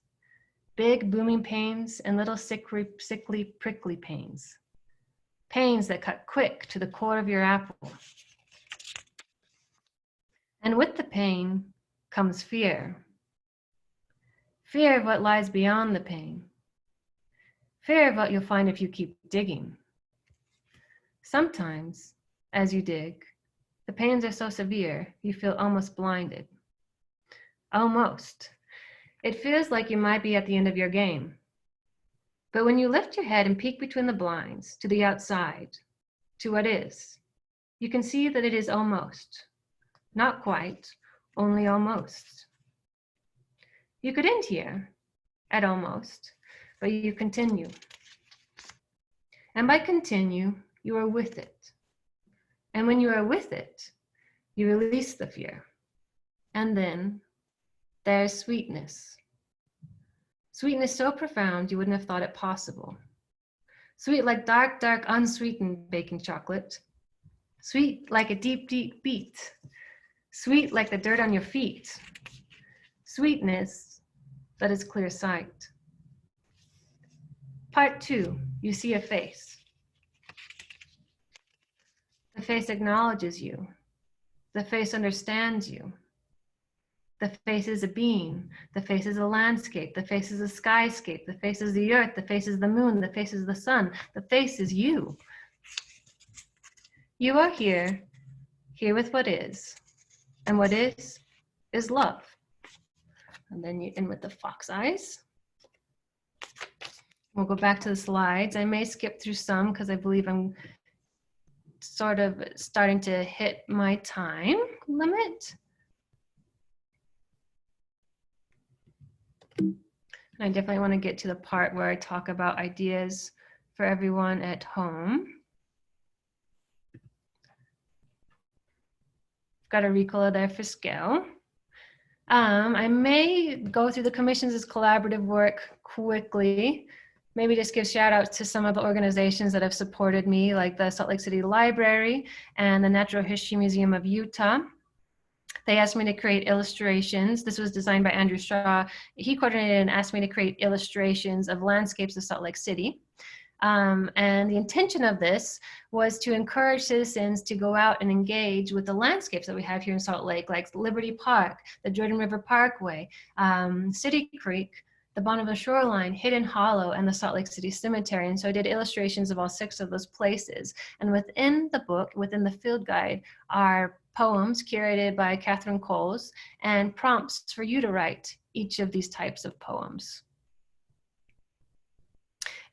Big booming pains and little sickly, prickly pains. Pains that cut quick to the core of your apple. And with the pain comes fear. Fear of what lies beyond the pain. Fear of what you'll find if you keep digging. Sometimes, as you dig, the pains are so severe you feel almost blinded. Almost. It feels like you might be at the end of your game. But when you lift your head and peek between the blinds to the outside, to what is, you can see that it is almost. not quite, only almost. You could end here at almost, but you continue. And by continue, you are with it. And when you are with it, you release the fear. And then there's sweetness. Sweetness so profound you wouldn't have thought it possible. Sweet like dark, dark, unsweetened baking chocolate. Sweet like a deep, deep beat. Sweet like the dirt on your feet. Sweetness that is clear sight. Part 2, you see a face. The face acknowledges you. The face understands you. The face is a being. The face is a landscape. The face is a skyscape. The face is the earth. The face is the moon. The face is the sun. The face is you. You are here with what is. And what is love. And then you end with the fox eyes. We'll go back to the slides. I may skip through some because I believe I'm sort of starting to hit my time limit. I definitely want to get to the part where I talk about ideas for everyone at home. Got a Ricola there for scale. I may go through the commissions as collaborative work quickly. Maybe just give shout outs to some of the organizations that have supported me, like the Salt Lake City Library and the Natural History Museum of Utah. They asked me to create illustrations. This was designed by Andrew Shaw. He coordinated and asked me to create illustrations of landscapes of Salt Lake City. And the intention of this was to encourage citizens to go out and engage with the landscapes that we have here in Salt Lake, like Liberty Park, the Jordan River Parkway, City Creek, the Bonneville Shoreline, Hidden Hollow, and the Salt Lake City Cemetery. And so I did illustrations of all 6 of those places. And within the book, within the field guide, are poems curated by Catherine Coles and prompts for you to write each of these types of poems.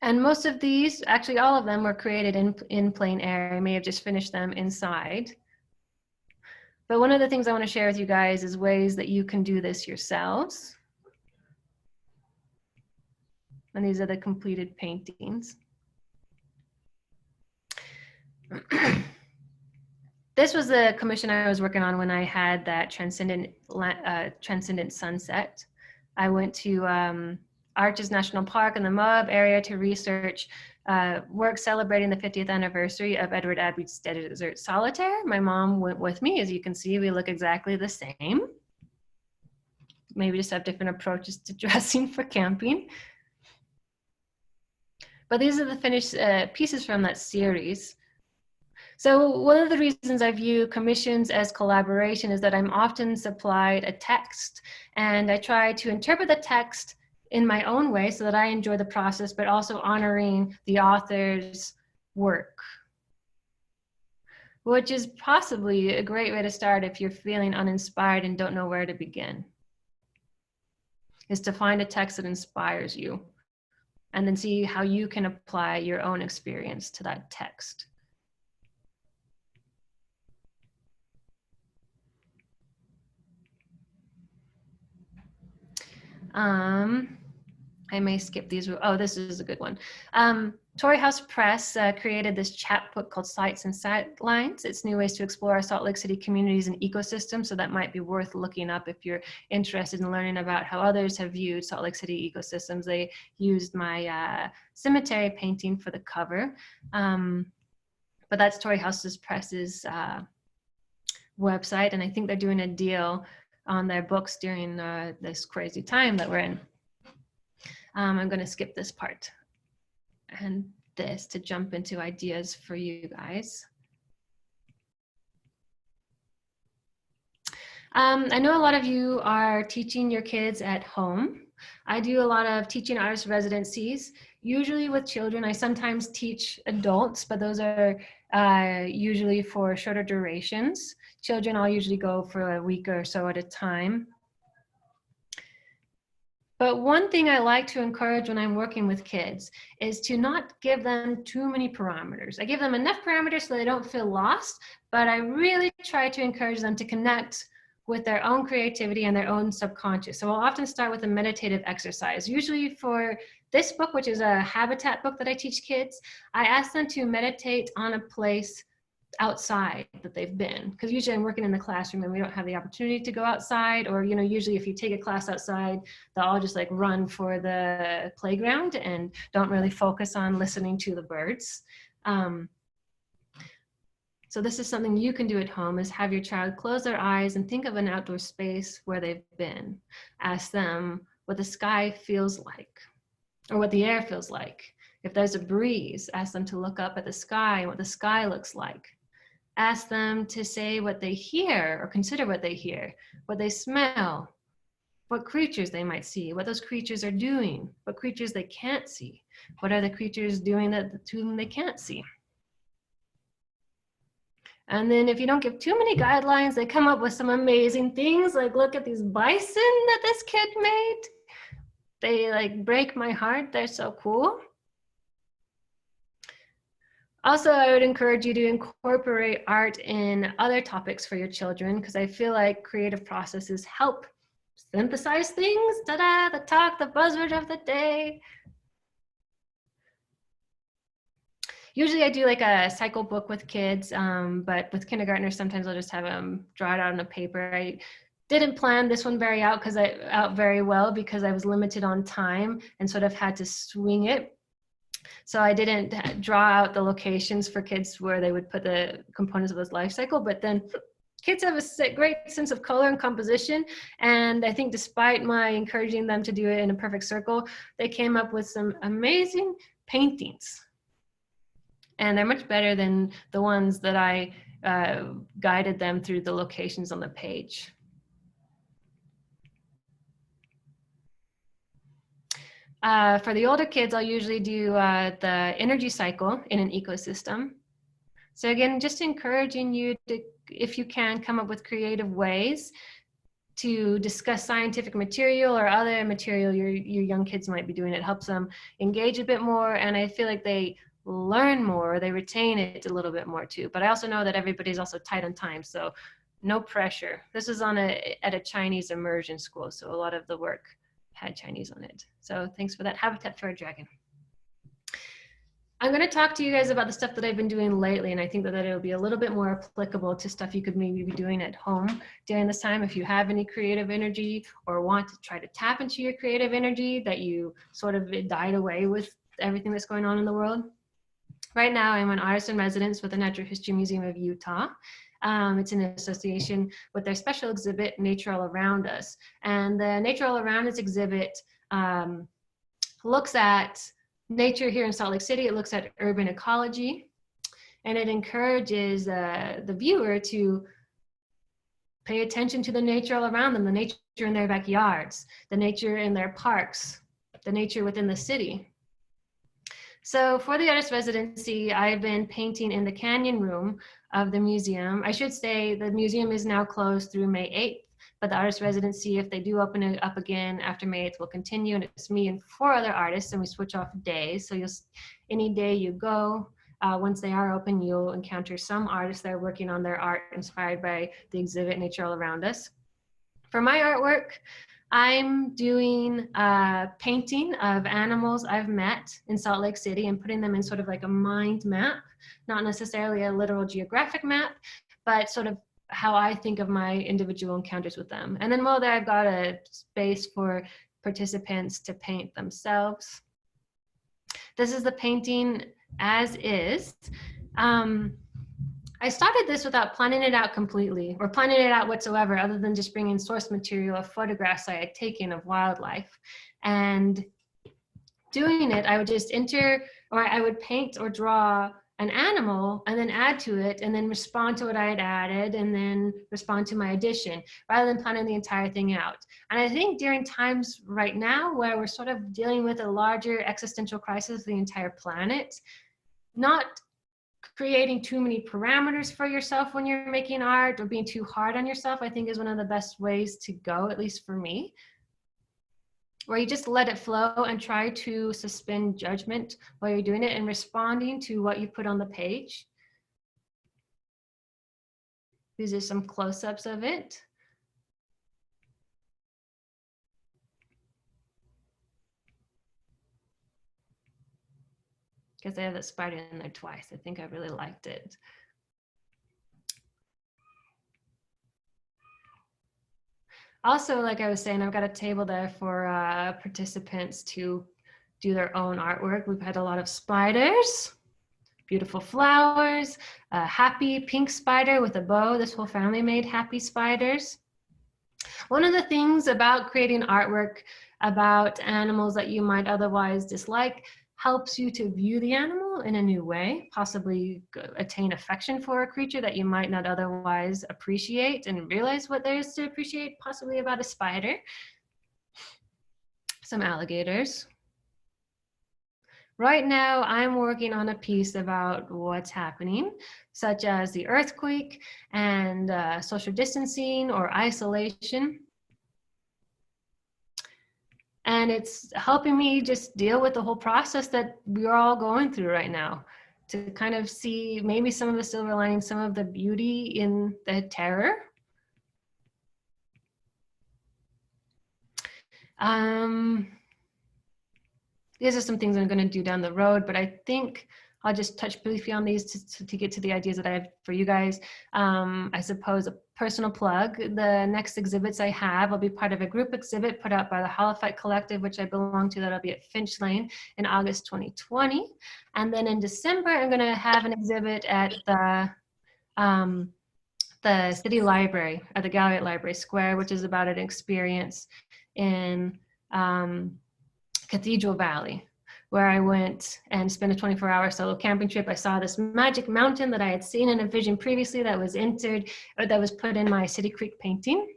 And most of these, actually all of them, were created in plein air. I may have just finished them inside. But one of the things I want to share with you guys is ways that you can do this yourselves. And these are the completed paintings. This was the commission I was working on when I had that transcendent sunset. I went to Arches National Park in the Moab area to research work celebrating the 50th anniversary of Edward Abbey's Desert Solitaire. My mom went with me. As you can see, we look exactly the same. Maybe just have different approaches to dressing for camping. But these are the finished pieces from that series. So one of the reasons I view commissions as collaboration is that I'm often supplied a text, and I try to interpret the text in my own way so that I enjoy the process, but also honoring the author's work, which is possibly a great way to start if you're feeling uninspired and don't know where to begin, is to find a text that inspires you and then see how you can apply your own experience to that text. I may skip these. Oh, this is a good one. Torrey House Press created this chapbook called Sights and Sightlines. It's new ways to explore our Salt Lake City communities and ecosystems. So that might be worth looking up if you're interested in learning about how others have viewed Salt Lake City ecosystems. They used my cemetery painting for the cover. But that's Torrey House Press's website. And I think they're doing a deal on their books during this crazy time that we're in. I'm going to skip this part and this to jump into ideas for you guys. I know a lot of you are teaching your kids at home. I do a lot of teaching artist residencies, usually with children. I sometimes teach adults, but those are usually for shorter durations. Children, I'll usually go for a week or so at a time. But one thing I like to encourage when I'm working with kids is to not give them too many parameters. I give them enough parameters so they don't feel lost, but I really try to encourage them to connect with their own creativity and their own subconscious. So I'll often start with a meditative exercise. Usually for this book, which is a habitat book that I teach kids, I ask them to meditate on a place outside that they've been, because usually I'm working in the classroom and we don't have the opportunity to go outside, or usually if you take a class outside, they'll all just like run for the playground and don't really focus on listening to the birds. So this is something you can do at home, is have your child close their eyes and think of an outdoor space where they've been. Ask them what the sky feels like or what the air feels like. If there's a breeze, ask them to look up at the sky and what the sky looks like. Ask them to say what they hear or consider what they hear, what they smell, what creatures they might see, what those creatures are doing, what creatures they can't see, what are the creatures doing that to whom they can't see. And then if you don't give too many guidelines, they come up with some amazing things, like look at these bison that this kid made. They like break my heart, they're so cool. Also, I would encourage you to incorporate art in other topics for your children, because I feel like creative processes help synthesize things. Ta-da, the talk, the buzzword of the day. Usually I do like a cycle book with kids, but with kindergartners, sometimes I'll just have them draw it out on a paper. I didn't plan this one out very well because I was limited on time and sort of had to swing it. So I didn't draw out the locations for kids where they would put the components of this life cycle, but then kids have a great sense of color and composition. And I think despite my encouraging them to do it in a perfect circle, they came up with some amazing paintings. And they're much better than the ones that I guided them through the locations on the page. For the older kids, I'll usually do the energy cycle in an ecosystem. So again, just encouraging you to, if you can, come up with creative ways to discuss scientific material or other material your young kids might be doing. It helps them engage a bit more, and I feel like they learn more, they retain it a little bit more too. But I also know that everybody's also tight on time, so no pressure. This is at a Chinese immersion school, so a lot of the work had Chinese on it. So thanks for that. Habitat for a Dragon. I'm going to talk to you guys about the stuff that I've been doing lately, and I think that it'll be a little bit more applicable to stuff you could maybe be doing at home during this time. If you have any creative energy or want to try to tap into your creative energy that you sort of died away with everything that's going on in the world. Right now, I'm an artist in residence with the Natural History Museum of Utah. It's in association with their special exhibit, Nature All Around Us. And the Nature All Around Us exhibit looks at nature here in Salt Lake City. It looks at urban ecology, and it encourages the viewer to pay attention to the nature all around them, the nature in their backyards, the nature in their parks, the nature within the city. So for the artist residency, I've been painting in the canyon room of the museum. I should say the museum is now closed through May 8th, but the artist residency, if they do open it up again after May 8th, will continue. And it's me and 4 other artists, and we switch off days. So any day you go, once they are open, you'll encounter some artists that are working on their art inspired by the exhibit Nature All Around Us. For my artwork, I'm doing painting of animals I've met in Salt Lake City and putting them in sort of like a mind map, not necessarily a literal geographic map, but sort of how I think of my individual encounters with them. And then while there, I've got a space for participants to paint themselves. This is the painting as is. I started this without planning it out completely or planning it out whatsoever, other than just bringing source material of photographs I had taken of wildlife. And doing it, I would just I would paint or draw an animal and then add to it and then respond to what I had added and then respond to my addition, rather than planning the entire thing out. And I think during times right now where we're sort of dealing with a larger existential crisis of the entire planet, not creating too many parameters for yourself when you're making art or being too hard on yourself, I think is one of the best ways to go, at least for me. where you just let it flow and try to suspend judgment while you're doing it and responding to what you put on the page. These are some close-ups of it. Because I have that spider in there twice. I think I really liked it. Also, like I was saying, I've got a table there for participants to do their own artwork. We've had a lot of spiders, beautiful flowers, a happy pink spider with a bow. This whole family made happy spiders. One of the things about creating artwork about animals that you might otherwise dislike helps you to view the animal in a new way, possibly attain affection for a creature that you might not otherwise appreciate and realize what there is to appreciate possibly about a spider. Some alligators. Right now, I'm working on a piece about what's happening, such as the earthquake and social distancing or isolation. And it's helping me just deal with the whole process that we're all going through right now, to kind of see maybe some of the silver lining, some of the beauty in the terror. These are some things I'm going to do down the road, but I think I'll just touch briefly on these to get to the ideas that I have for you guys. I suppose a personal plug, the next exhibits I have will be part of a group exhibit put out by the Holophite Collective, which I belong to, that'll be at Finch Lane in August 2020. And then in December, I'm going to have an exhibit at the City Library, at the Gallery at Library Square, which is about an experience in Cathedral Valley, where I went and spent a 24-hour solo camping trip. I saw this magic mountain that I had seen in a vision previously that was entered, or that was put in my City Creek painting.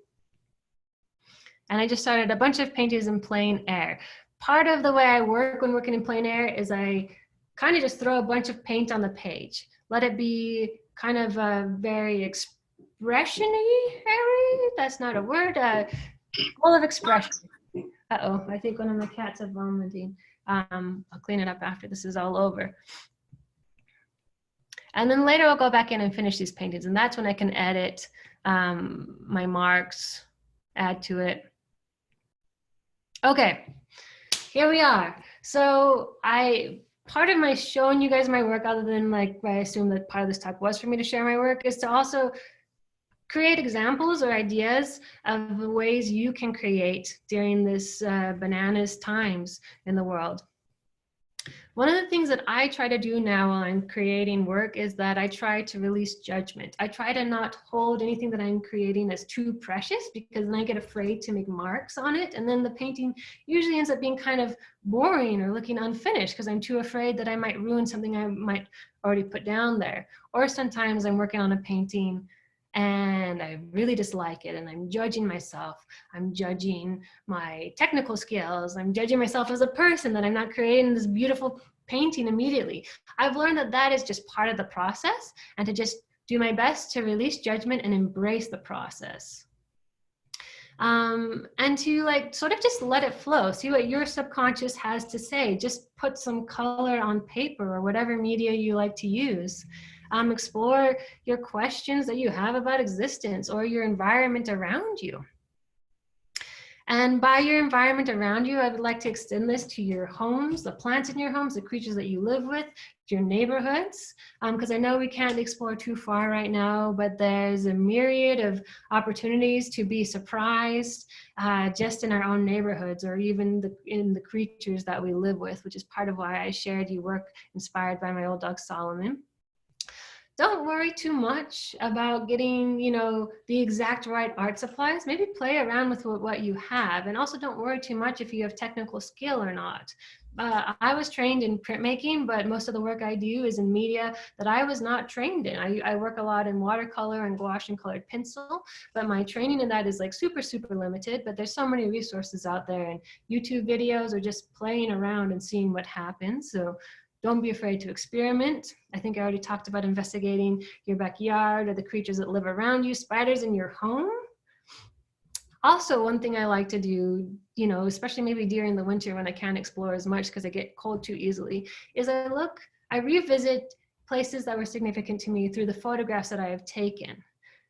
And I just started a bunch of paintings in plein air. Part of the way I work when working in plein air is I kind of just throw a bunch of paint on the page. Let it be kind of a very expression-y, that's not a word, full of expression. Uh-oh, I think one of my cats are vomiting. I'll clean it up after this is all over. And then later I'll go back in and finish these paintings, and that's when I can edit my marks, add to it. Okay, here we are. So part of my showing you guys my work, other than like I assume that part of this talk was for me to share my work, is to also create examples or ideas of the ways you can create during this bananas times in the world. One of the things that I try to do now while I'm creating work is that I try to release judgment. I try to not hold anything that I'm creating as too precious, because then I get afraid to make marks on it. And then the painting usually ends up being kind of boring or looking unfinished because I'm too afraid that I might ruin something I might already put down there. Or sometimes I'm working on a painting and I really dislike it, and I'm judging myself. I'm judging my technical skills. I'm judging myself as a person, that I'm not creating this beautiful painting immediately. I've learned that that is just part of the process, and to just do my best to release judgment and embrace the process. And to like sort of just let it flow, see what your subconscious has to say. Just put some color on paper or whatever media you like to use. Explore your questions that you have about existence or your environment around you. And by your environment around you, I would like to extend this to your homes, the plants in your homes, the creatures that you live with, your neighborhoods, because I know we can't explore too far right now, but there's a myriad of opportunities to be surprised just in our own neighborhoods, or even in the creatures that we live with, which is part of why I shared you work inspired by my old dog Solomon. Don't worry too much about getting, the exact right art supplies. Maybe play around with what you have. And also don't worry too much if you have technical skill or not. I was trained in printmaking, but most of the work I do is in media that I was not trained in. I work a lot in watercolor and gouache and colored pencil, but my training in that is like super, super limited. But there's so many resources out there, and YouTube videos, or just playing around and seeing what happens. So don't be afraid to experiment. I think I already talked about investigating your backyard or the creatures that live around you, spiders in your home. Also, one thing I like to do, you know, especially maybe during the winter when I can't explore as much because I get cold too easily, is I revisit places that were significant to me through the photographs that I have taken.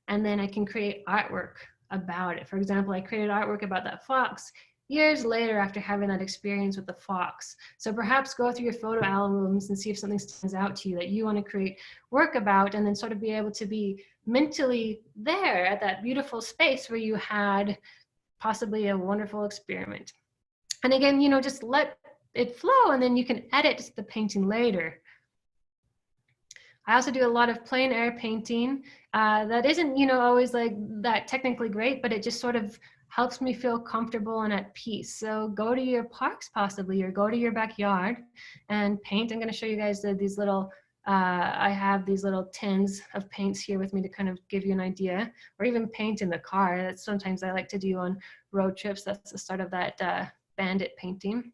And then I can create artwork about it. For example, I created artwork about that fox years later after having that experience with the fox. So perhaps go through your photo albums and see if something stands out to you that you want to create work about, and then sort of be able to be mentally there at that beautiful space where you had possibly a wonderful experiment. And again, you know, just let it flow, and then you can edit the painting later. I also do a lot of plein air painting that isn't, you know, always like that technically great, but it just sort of helps me feel comfortable and at peace. So go to your parks possibly, or go to your backyard and paint. I'm going to show you guys these little, I have these little tins of paints here with me to kind of give you an idea, or even paint in the car. That's sometimes I like to do on road trips. That's the start of that bandit painting.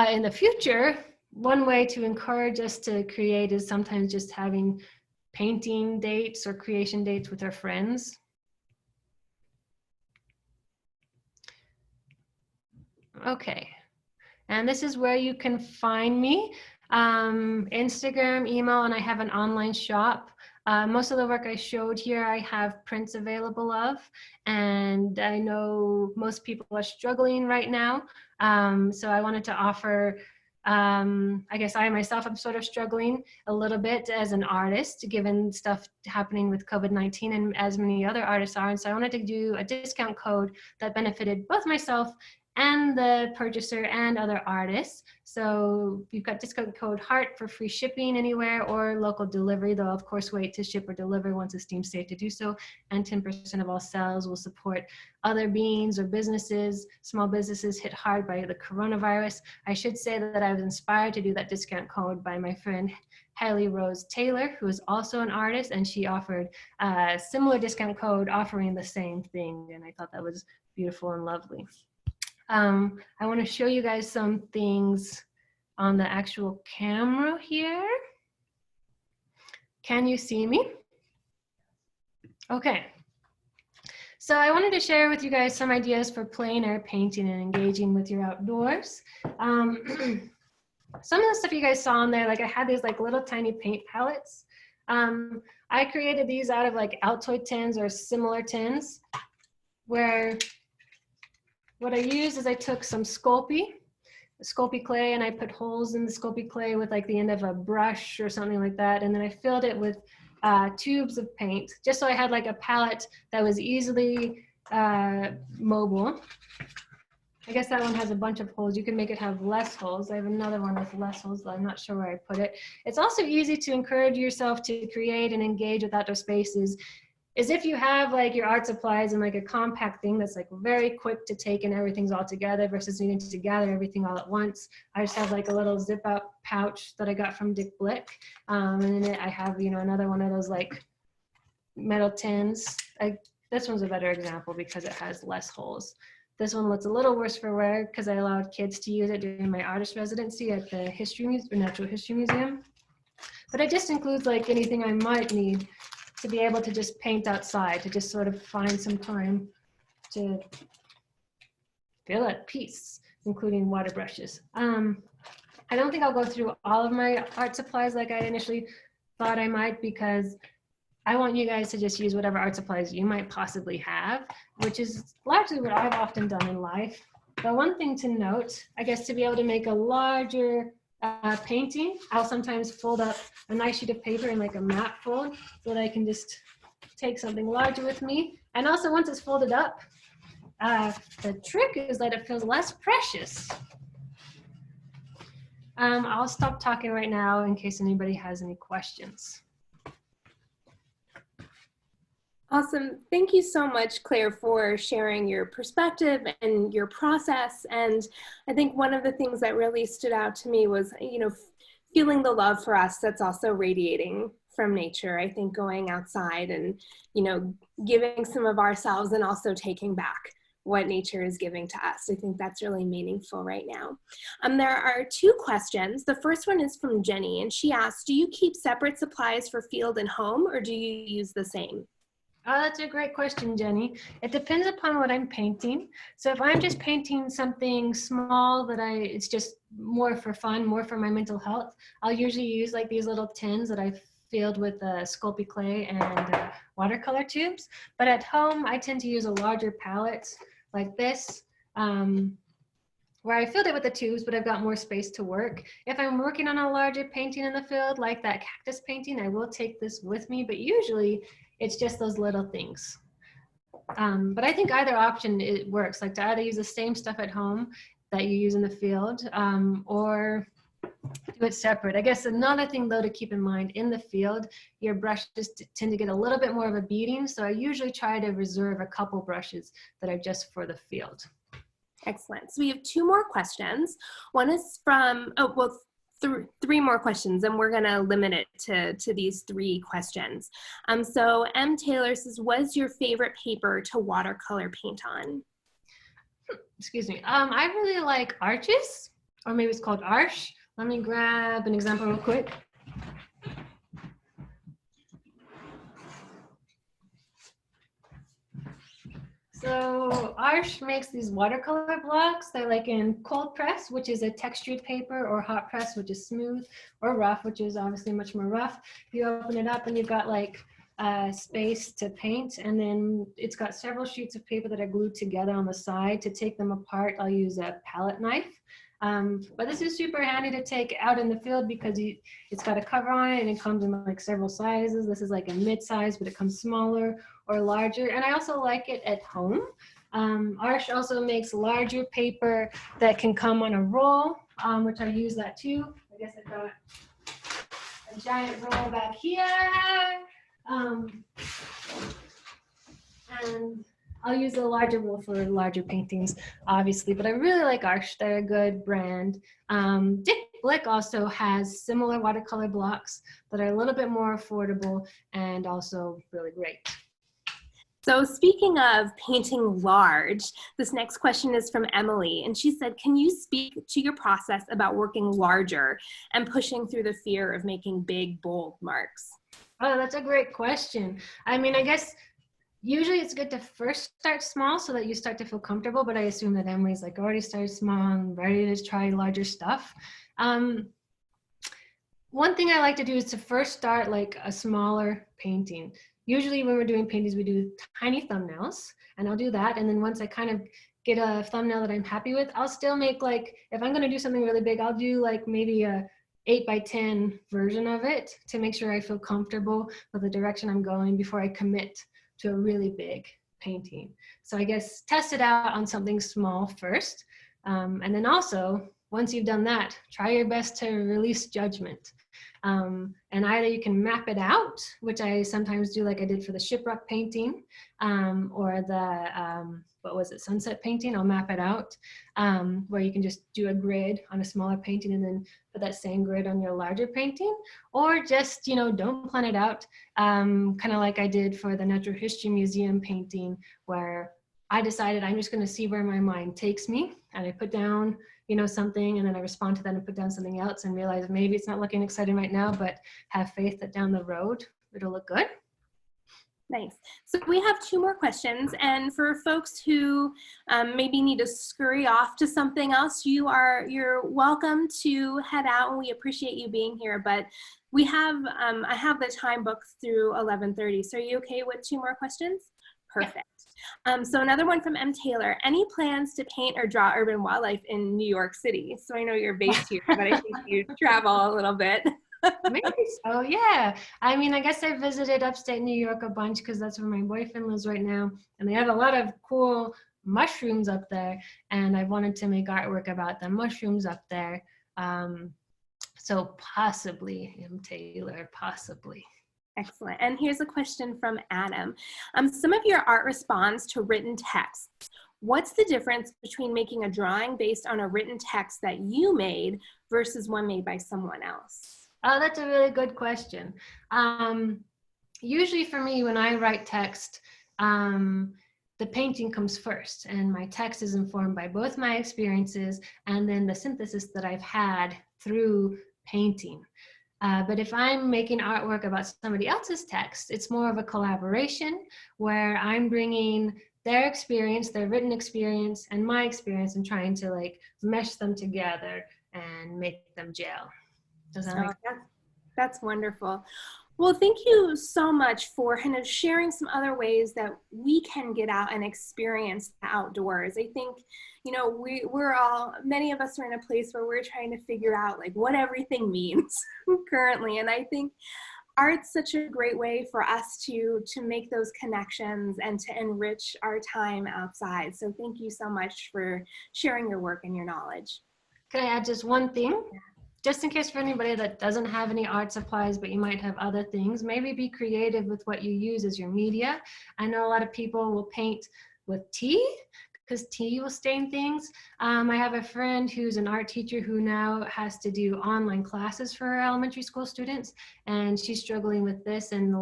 In the future, one way to encourage us to create is sometimes just having painting dates or creation dates with our friends. Okay, and this is where you can find me. Instagram, email, and I have an online shop. Most of the work I showed here, I have prints available of, and I know most people are struggling right now. So I wanted to offer, I guess I myself am sort of struggling a little bit as an artist, given stuff happening with COVID-19, and as many other artists are. And so I wanted to do a discount code that benefited both myself and the purchaser and other artists. So you've got discount code HEART for free shipping anywhere, or local delivery. They'll of course wait to ship or deliver once it's deemed safe to do so. And 10% of all sales will support other beings or businesses, small businesses hit hard by the coronavirus. I should say that I was inspired to do that discount code by my friend Haley Rose Taylor, who is also an artist, and she offered a similar discount code offering the same thing. And I thought that was beautiful and lovely. I want to show you guys some things on the actual camera here. Can you see me? Okay. So I wanted to share with you guys some ideas for plein air painting and engaging with your outdoors. Some of the stuff you guys saw on there, like I had these like little tiny paint palettes. I created these out of like Altoid tins or similar tins, where what I used is I took some Sculpey clay, and I put holes in the Sculpey clay with like the end of a brush or something like that. And then I filled it with tubes of paint, just so I had like a palette that was easily mobile. I guess that one has a bunch of holes. You can make it have less holes. I have another one with less holes, but I'm not sure where I put it. It's also easy to encourage yourself to create and engage with outdoor spaces, is if you have like your art supplies and like a compact thing that's like very quick to take and everything's all together, versus needing to gather everything all at once. I just have like a little zip up pouch that I got from Dick Blick. And in it I have, you know, another one of those like metal tins. This one's a better example because it has less holes. This one looks a little worse for wear because I allowed kids to use it during my artist residency at the Natural History Museum. But it just includes like anything I might need to be able to just paint outside, to just sort of find some time to feel at peace, including water brushes. I don't think I'll go through all of my art supplies like I initially thought I might, because I want you guys to just use whatever art supplies you might possibly have, which is largely what I've often done in life. But one thing to note, I guess, to be able to make a larger painting, I'll sometimes fold up a nice sheet of paper in like a map fold so that I can just take something larger with me. And also once it's folded up, the trick is that it feels less precious. I'll stop talking right now in case anybody has any questions. Awesome. Thank you so much, Claire, for sharing your perspective and your process. And I think one of the things that really stood out to me was, you know, feeling the love for us that's also radiating from nature. I think going outside and, you know, giving some of ourselves and also taking back what nature is giving to us. I think that's really meaningful right now. There are two questions. The first one is from Jenny, and she asks, do you keep separate supplies for field and home, or do you use the same? Oh, that's a great question, Jenny. It depends upon what I'm painting. So if I'm just painting something small that it's just more for fun, more for my mental health, I'll usually use like these little tins that I've filled with Sculpey clay and watercolor tubes. But at home, I tend to use a larger palette like this, where I filled it with the tubes, but I've got more space to work. If I'm working on a larger painting in the field, like that cactus painting, I will take this with me, but usually it's just those little things. But I think either option, it works, like to either use the same stuff at home that you use in the field, or do it separate. I guess another thing though to keep in mind, in the field, your brushes tend to get a little bit more of a beating, so I usually try to reserve a couple brushes that are just for the field. Excellent. So we have 2 more questions. One is from, three more questions, and we're going to limit it to these 3 questions. So M. Taylor says, what's your favorite paper to watercolor paint on? Excuse me. I really like arches, or maybe it's called arch. Let me grab an example real quick. So Arch makes these watercolor blocks. They're like in cold press, which is a textured paper, or hot press, which is smooth, or rough, which is obviously much more rough. You open it up and you've got like space to paint, and then it's got several sheets of paper that are glued together on the side. To take them apart, I'll use a palette knife. But this is super handy to take out in the field because it's got a cover on it and it comes in like several sizes. This is like a mid-size, but it comes smaller or larger. And I also like it at home. Arch also makes larger paper that can come on a roll, which I use that too. I guess I've got a giant roll back here. And I'll use a larger roll for larger paintings, obviously, but I really like Arch. They're a good brand. Dick Blick also has similar watercolor blocks that are a little bit more affordable and also really great. So speaking of painting large, this next question is from Emily, and she said, can you speak to your process about working larger and pushing through the fear of making big, bold marks? Oh, that's a great question. I mean, I guess usually it's good to first start small so that you start to feel comfortable, but I assume that Emily's like already started small and ready to try larger stuff. One thing I like to do is to first start like a smaller painting. Usually when we're doing paintings, we do tiny thumbnails, and I'll do that. And then once I kind of get a thumbnail that I'm happy with, I'll still make like, if I'm gonna do something really big, I'll do like maybe a 8x10 version of it to make sure I feel comfortable with the direction I'm going before I commit to a really big painting. So I guess test it out on something small first. And then also, once you've done that, try your best to release judgment. And either you can map it out, which I sometimes do, like I did for the shipwreck painting, or the, what was it, sunset painting. I'll map it out, where you can just do a grid on a smaller painting and then put that same grid on your larger painting, or just, you know, don't plan it out, kind of like I did for the Natural History Museum painting, where I decided I'm just going to see where my mind takes me, and I put down, you know, something, and then I respond to that and put down something else and realize maybe it's not looking exciting right now, but have faith that down the road it'll look good. Nice. So we have 2 more questions, and for folks who maybe need to scurry off to something else, you're welcome to head out, and we appreciate you being here. But we have I have the time booked through 11:30. So are you okay with 2 more questions? Perfect. So another one from M. Taylor. Any plans to paint or draw urban wildlife in New York City? So I know you're based here, but I think you travel a little bit. Maybe so, yeah. I mean, I guess I visited upstate New York a bunch because that's where my boyfriend lives right now. And they have a lot of cool mushrooms up there. And I wanted to make artwork about the mushrooms up there. So possibly, M. Taylor, possibly. Excellent. And here's a question from Adam. Some of your art responds to written texts. What's the difference between making a drawing based on a written text that you made versus one made by someone else? Oh, that's a really good question. Usually for me, when I write text, the painting comes first, and my text is informed by both my experiences and then the synthesis that I've had through painting. But if I'm making artwork about somebody else's text, it's more of a collaboration where I'm bringing their experience, their written experience, and my experience, and trying to like mesh them together and make them gel. Does that make Oh, that's wonderful. Well, thank you so much for kind of sharing some other ways that we can get out and experience the outdoors. I think, you know, we're all, many of us are in a place where we're trying to figure out like what everything means currently. And I think art's such a great way for us to make those connections and to enrich our time outside. So thank you so much for sharing your work and your knowledge. Can I add just one thing? Just in case for anybody that doesn't have any art supplies, but you might have other things, maybe be creative with what you use as your media. I know a lot of people will paint with tea because tea will stain things. I have a friend who's an art teacher who now has to do online classes for her elementary school students, and she's struggling with this, and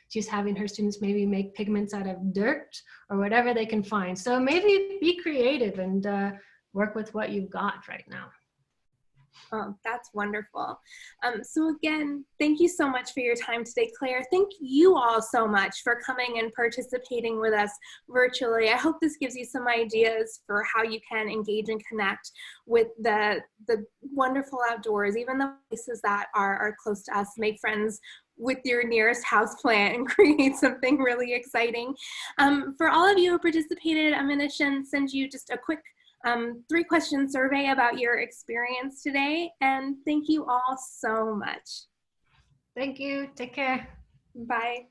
she's having her students maybe make pigments out of dirt or whatever they can find. So maybe be creative and work with what you've got right now. Oh, that's wonderful. So again, thank you so much for your time today, Claire. Thank you all so much for coming and participating with us virtually. I hope this gives you some ideas for how you can engage and connect with the wonderful outdoors, even the places that are close to us. Make friends with your nearest houseplant and create something really exciting. For all of you who participated, I'm going to send you just a quick 3-question survey about your experience today. And thank you all so much. Thank you. Take care. Bye.